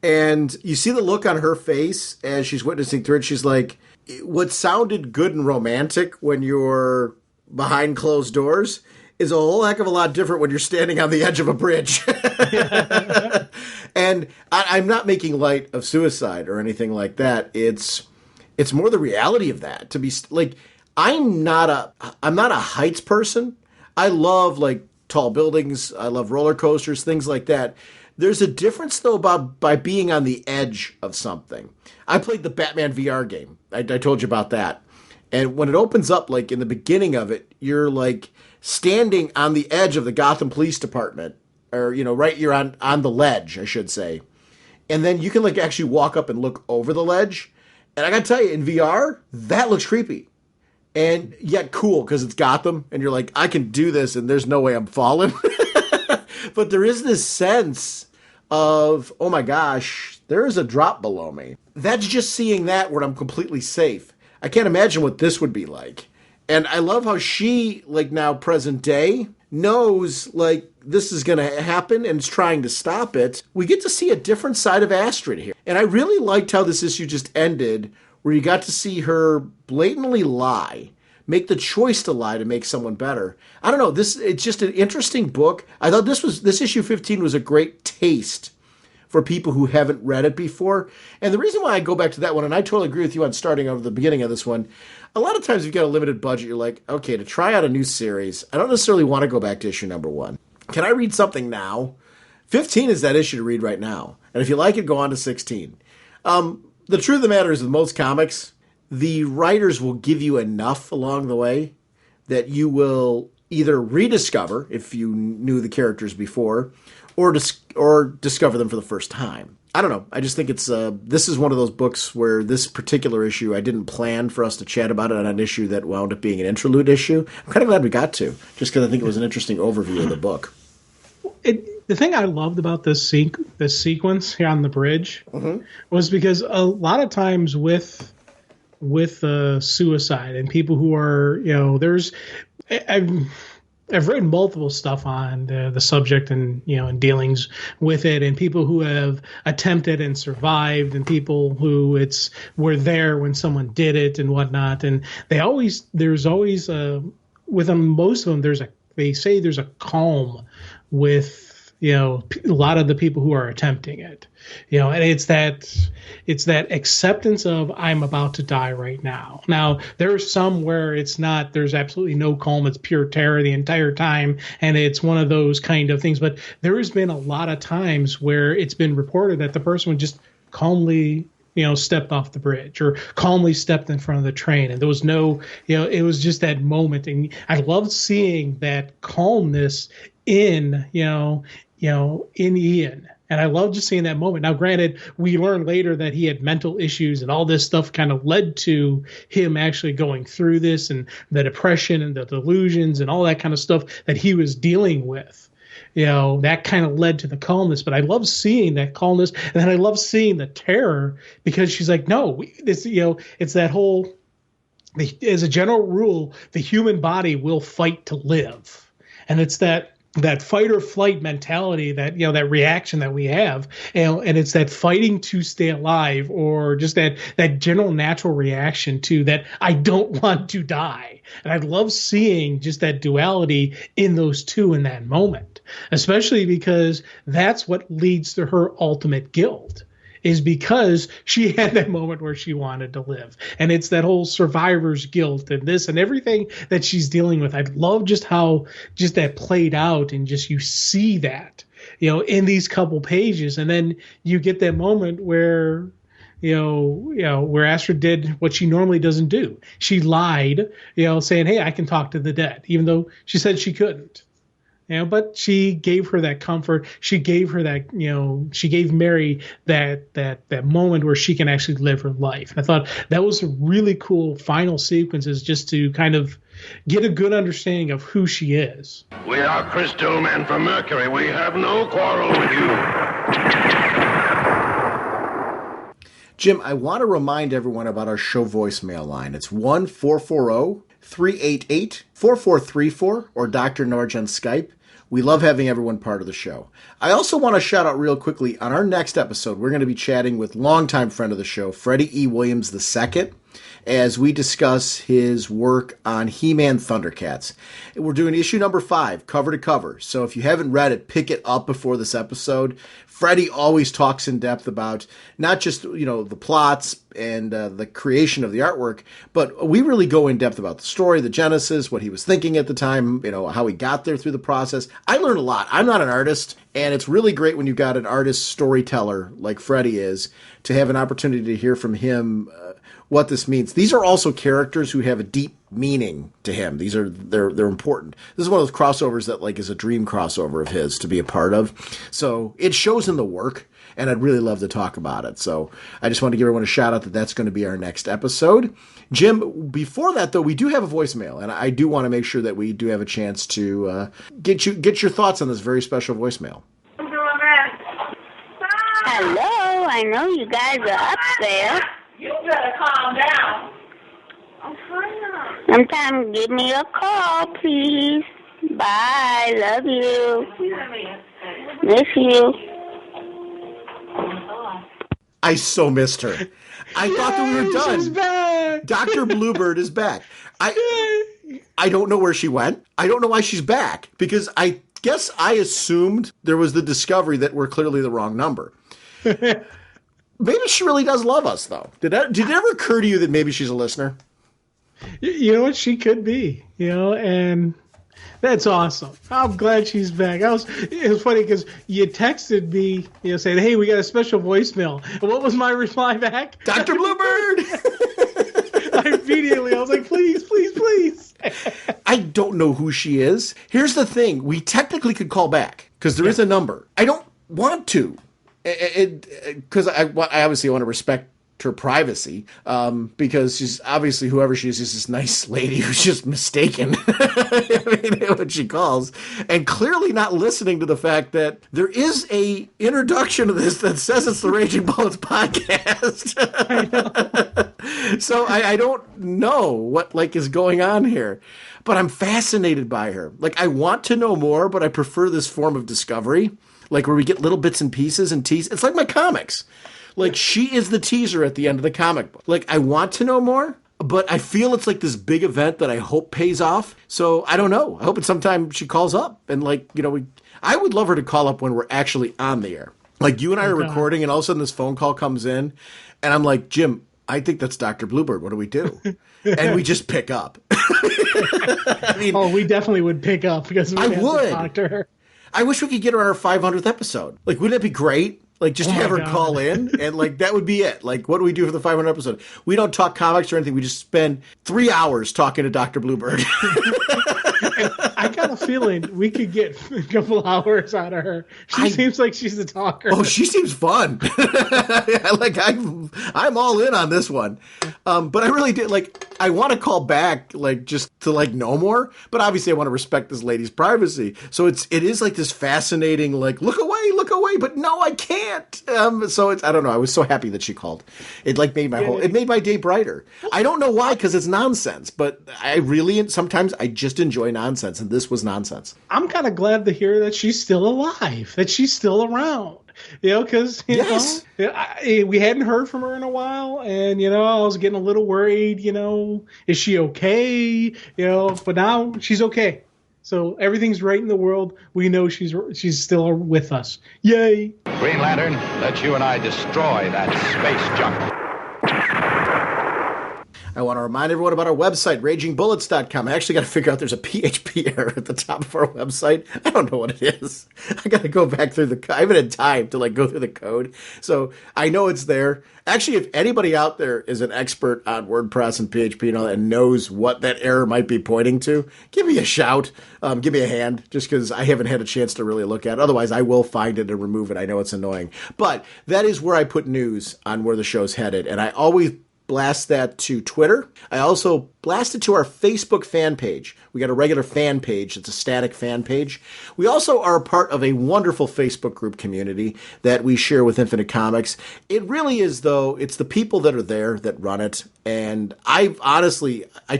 Speaker 1: And you see the look on her face as she's witnessing through it. She's like, what sounded good and romantic when you're behind closed doors is a whole heck of a lot different when you're standing on the edge of a bridge. And I'm not making light of suicide or anything like that. It's more the reality of that. To be like, I'm not a heights person. I love tall buildings. I love roller coasters, things like that. There's a difference, though, by being on the edge of something. I played the Batman VR game. I told you about that. And when it opens up, in the beginning of it, you're standing on the edge of the Gotham Police Department, or you're on the ledge, I should say. And then you can actually walk up and look over the ledge. And I got to tell you, in VR, that looks creepy. And yet cool, because it's Gotham, and you're like, I can do this, and there's no way I'm falling. But there is this sense of, oh my gosh, there is a drop below me. That's just seeing that where I'm completely safe. I can't imagine what this would be like. And I love how she, now present day, knows, this is going to happen and is trying to stop it. We get to see a different side of Astrid here. And I really liked how this issue just ended, where you got to see her blatantly lie, make the choice to lie to make someone better. I don't know, it's just an interesting book. I thought this issue 15 was a great taste for people who haven't read it before. And the reason why I go back to that one, and I totally agree with you on starting over the beginning of this one, a lot of times if you've got a limited budget, you're like, okay, to try out a new series, I don't necessarily want to go back to issue number 1. Can I read something now? 15 is that issue to read right now. And if you like it, go on to 16. The truth of the matter is, with most comics, the writers will give you enough along the way that you will either rediscover, if you knew the characters before, or discover them for the first time. I don't know. I just think this is one of those books where this particular issue, I didn't plan for us to chat about it on an issue that wound up being an interlude issue. I'm kind of glad we got to, just because I think it was an interesting overview of the book.
Speaker 2: The thing I loved about this sequence here on the bridge was because a lot of times with suicide and people who are, I've written multiple stuff on the subject and, and dealings with it, and people who have attempted and survived, and people who were there when someone did it and whatnot. And there's always with them, most of them, they say there's a calm with, a lot of the people who are attempting it, and it's that acceptance of, I'm about to die right now. Now, there's some where there's absolutely no calm. It's pure terror the entire time. And it's one of those kind of things. But there has been a lot of times where it's been reported that the person would just calmly, stepped off the bridge or calmly stepped in front of the train. And there was no, it was just that moment. And I loved seeing that calmness in Ian. And I love just seeing that moment. Now, granted, we learned later that he had mental issues, and all this stuff kind of led to him actually going through this, and the depression and the delusions and all that kind of stuff that he was dealing with. That kind of led to the calmness. But I love seeing that calmness, and then I love seeing the terror, because she's like, no, it's that whole, as a general rule, the human body will fight to live. And it's that that fight or flight mentality, that that reaction that we have, and it's that fighting to stay alive, or just that general natural reaction to that I don't want to die. And I love seeing just that duality in those two in that moment, especially because that's what leads to her ultimate guilt, is because she had that moment where she wanted to live. And it's that whole survivor's guilt and this and everything that she's dealing with. I love just how just that played out, and just you see that, in these couple pages. And then you get that moment where, where Astrid did what she normally doesn't do. She lied, saying, hey, I can talk to the dead, even though she said she couldn't. But she gave her that comfort. She gave her that, she gave Mary that moment where she can actually live her life. And I thought that was a really cool final sequences, just to kind of get a good understanding of who she is.
Speaker 3: We are Crystal Men from Mercury. We have no quarrel with you.
Speaker 1: Jim, I want to remind everyone about our show voicemail line. It's 1-440-388-4434 or Dr. Norge on Skype. We love having everyone part of the show. I also want to shout out real quickly, on our next episode, we're going to be chatting with longtime friend of the show, Freddie E. Williams II, as we discuss his work on He-Man Thundercats. We're doing issue number 5, cover to cover. So if you haven't read it, pick it up before this episode. Freddie always talks in depth about not just, the plots and the creation of the artwork, but we really go in depth about the story, the genesis, what he was thinking at the time, how he got there through the process. I learned a lot. I'm not an artist, and it's really great when you've got an artist storyteller like Freddie is, to have an opportunity to hear from him what this means. These are also characters who have a deep meaning to him. They're important. This is one of those crossovers that is a dream crossover of his to be a part of. So it shows in the work, and I'd really love to talk about it. So I just want to give everyone a shout out that that's going to be our next episode. Jim, before that though, we do have a voicemail, and I do want to make sure that we do have a chance to get your thoughts on this very special voicemail.
Speaker 4: Hello, I know you guys are up there.
Speaker 5: You better calm down. I'm trying.
Speaker 4: Sometime give me a call, please. Bye. Love you. Miss you.
Speaker 1: I so missed her. I thought that we were done.
Speaker 2: She's back.
Speaker 1: Dr. Bluebird is back. I don't know where she went. I don't know why she's back, because I guess I assumed there was the discovery that we're clearly the wrong number. Maybe she really does love us, though. Did it ever occur to you that maybe she's a listener?
Speaker 2: You know what? She could be, and that's awesome. I'm glad she's back. It was funny because you texted me, saying, hey, we got a special voicemail. And what was my reply back?
Speaker 1: Dr. Bluebird!
Speaker 2: I was like, please, please, please.
Speaker 1: I don't know who she is. Here's the thing. We technically could call back because there is a number. I don't want to. Because I obviously want to respect her privacy, because she's obviously, whoever she is this nice lady who's just mistaken what she calls, and clearly not listening to the fact that there is a introduction to this that says it's the Raging Bullets podcast. So I don't know what is going on here, but I'm fascinated by her. I want to know more, but I prefer this form of discovery. Where we get little bits and pieces and tease. It's like my comics. She is the teaser at the end of the comic book. I want to know more, but I feel it's this big event that I hope pays off. So I don't know. I hope it's sometime she calls up and I would love her to call up when we're actually on the air. You and I are recording, and all of a sudden this phone call comes in, and I'm like, Jim, I think that's Dr. Bluebird. What do we do? And we just pick up.
Speaker 2: We definitely would pick up because we have to talk to her.
Speaker 1: I wish we could get her on our 500th episode. Wouldn't it be great? Just have her call in, and that would be it. What do we do for the 500th episode? We don't talk comics or anything. We just spend 3 hours talking to Dr. Bluebird.
Speaker 2: I got a feeling we could get a couple hours out of her. She seems like she's a talker.
Speaker 1: Oh, she seems fun. I'm all in on this one. But I really did I want to call back just to know more, but obviously I want to respect this lady's privacy. So it is this fascinating look away, but no, I can't. So I don't know. I was so happy that she called. It made my day brighter. I don't know why, because it's nonsense, but I really sometimes I just enjoy nonsense. nonsense, and this was nonsense.
Speaker 2: I'm kind of glad to hear that she's still alive, that she's still around. Because
Speaker 1: Yes.
Speaker 2: we hadn't heard from her in a while, and I was getting a little worried. Is she okay? But now she's okay. So everything's right in the world. We know she's still with us. Yay!
Speaker 3: Green Lantern, let you and I destroy that space junk.
Speaker 1: I want to remind everyone about our website, ragingbullets.com. I actually got to figure out there's a PHP error at the top of our website. I don't know what it is. I got to go back through I haven't had time to go through the code. So I know it's there. Actually, if anybody out there is an expert on WordPress and PHP and all that and knows what that error might be pointing to, give me a shout. Give me a hand, just because I haven't had a chance to really look at it. Otherwise, I will find it and remove it. I know it's annoying. But that is where I put news on where the show's headed. And I always blast that to Twitter. I also blast it to our Facebook fan page. We got a regular fan page. It's a static fan page. We also are a part of a wonderful Facebook group community that we share with Infinite Comics. It really is, though, it's the people that are there that run it. And I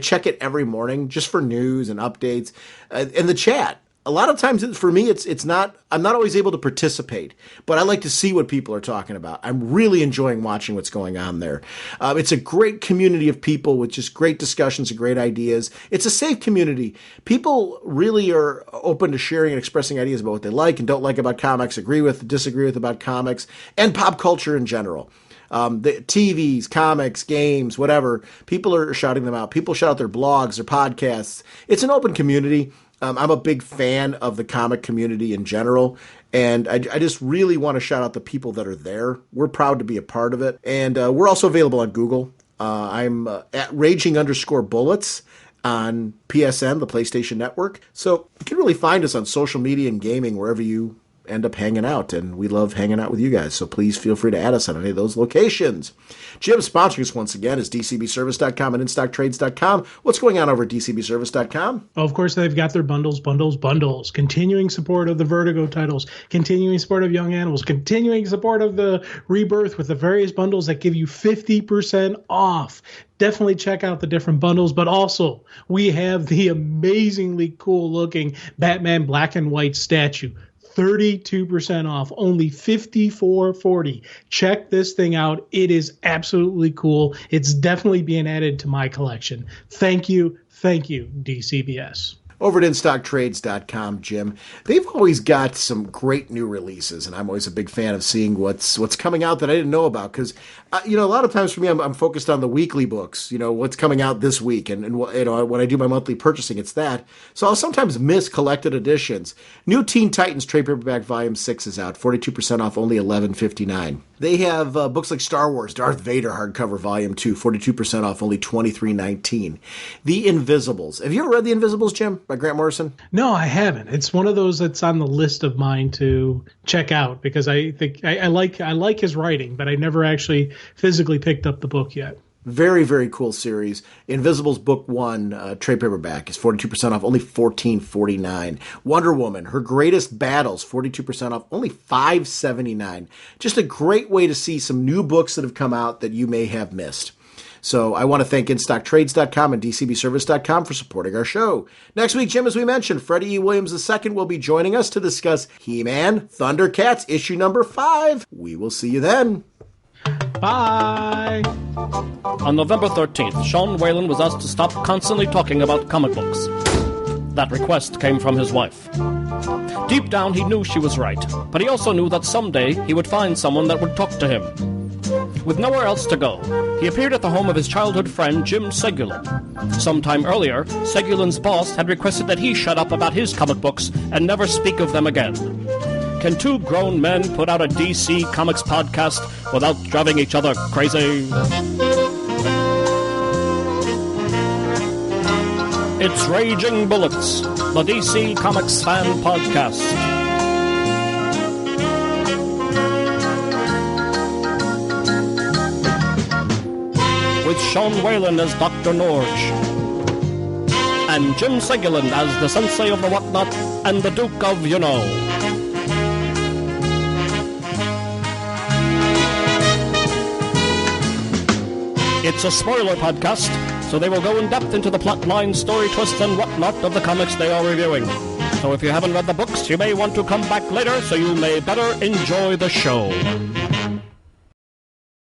Speaker 1: check it every morning just for news and updates and the chat. A lot of times for me, I'm not always able to participate, but I like to see what people are talking about. I'm really enjoying watching what's going on there. It's a great community of people with just great discussions and great ideas. It's a safe community. People really are open to sharing and expressing ideas about what they like and don't like about comics, agree with, disagree with about comics, and pop culture in general. The TVs, comics, games, whatever, people are shouting them out. People shout out their blogs, their podcasts. It's an open community. I'm a big fan of the comic community in general, and I just really want to shout out the people that are there. We're proud to be a part of it, and we're also available on Google. I'm at raging_bullets on PSN, the PlayStation Network. So you can really find us on social media and gaming wherever you end up hanging out, and we love hanging out with you guys, so please feel free to add us on any of those locations. Jim sponsoring us once again is DCBService.com and InStockTrades.com. What's going on over at DCBService.com?
Speaker 2: Of course, they've got their bundles. Continuing support of the Vertigo titles, continuing support of Young Animals, continuing support of the Rebirth with the various bundles that give you 50% off. Definitely check out the different bundles, but also we have the amazingly cool looking Batman black and white statue. 32% off, only $54.40. Check this thing out. It is absolutely cool. It's definitely being added to my collection. Thank you, DCBS.
Speaker 1: Over at InStockTrades.com, Jim, they've always got some great new releases, and I'm always a big fan of seeing what's coming out that I didn't know about, because a lot of times for me, I'm focused on the weekly books, what's coming out this week, and when I do my monthly purchasing, it's that. So I'll sometimes miss collected editions. New Teen Titans trade paperback volume 6 is out, 42% off, only $11.59. They have books like Star Wars, Darth Vader hardcover volume 2, 42% off, only $23.19. The Invisibles. Have you ever read The Invisibles, Jim, by Grant Morrison?
Speaker 2: No, I haven't. It's one of those that's on the list of mine to check out, because I think I like his writing, but I never actually physically picked up the book yet.
Speaker 1: Very, very cool series. Invisibles Book 1 trade paperback is 42% off, only $14.49. Wonder Woman, Her Greatest Battles, 42% off, only $5.79. Just a great way to see some new books that have come out that you may have missed. So I want to thank InStockTrades.com and DCBService.com for supporting our show. Next week, Jim, as we mentioned, Freddie E. Williams II will be joining us to discuss He-Man, Thundercats, issue number 5. We will see you then.
Speaker 2: Bye!
Speaker 6: On November 13th, Sean Whalen was asked to stop constantly talking about comic books. That request came from his wife. Deep down, he knew she was right, but he also knew that someday he would find someone that would talk to him. With nowhere else to go, he appeared at the home of his childhood friend Jim Segulin. Sometime earlier, Segulin's boss had requested that he shut up about his comic books and never speak of them again. Can two grown men put out a DC Comics podcast without driving each other crazy? It's Raging Bullets, the DC Comics fan podcast. With Sean Whalen as Dr. Norge, and Jim Segulin as the Sensei of the Whatnot and the Duke of You Know. It's a spoiler podcast, so they will go in depth into the plot lines, story twists, and whatnot of the comics they are reviewing. So if you haven't read the books, you may want to come back later so you may better enjoy the show.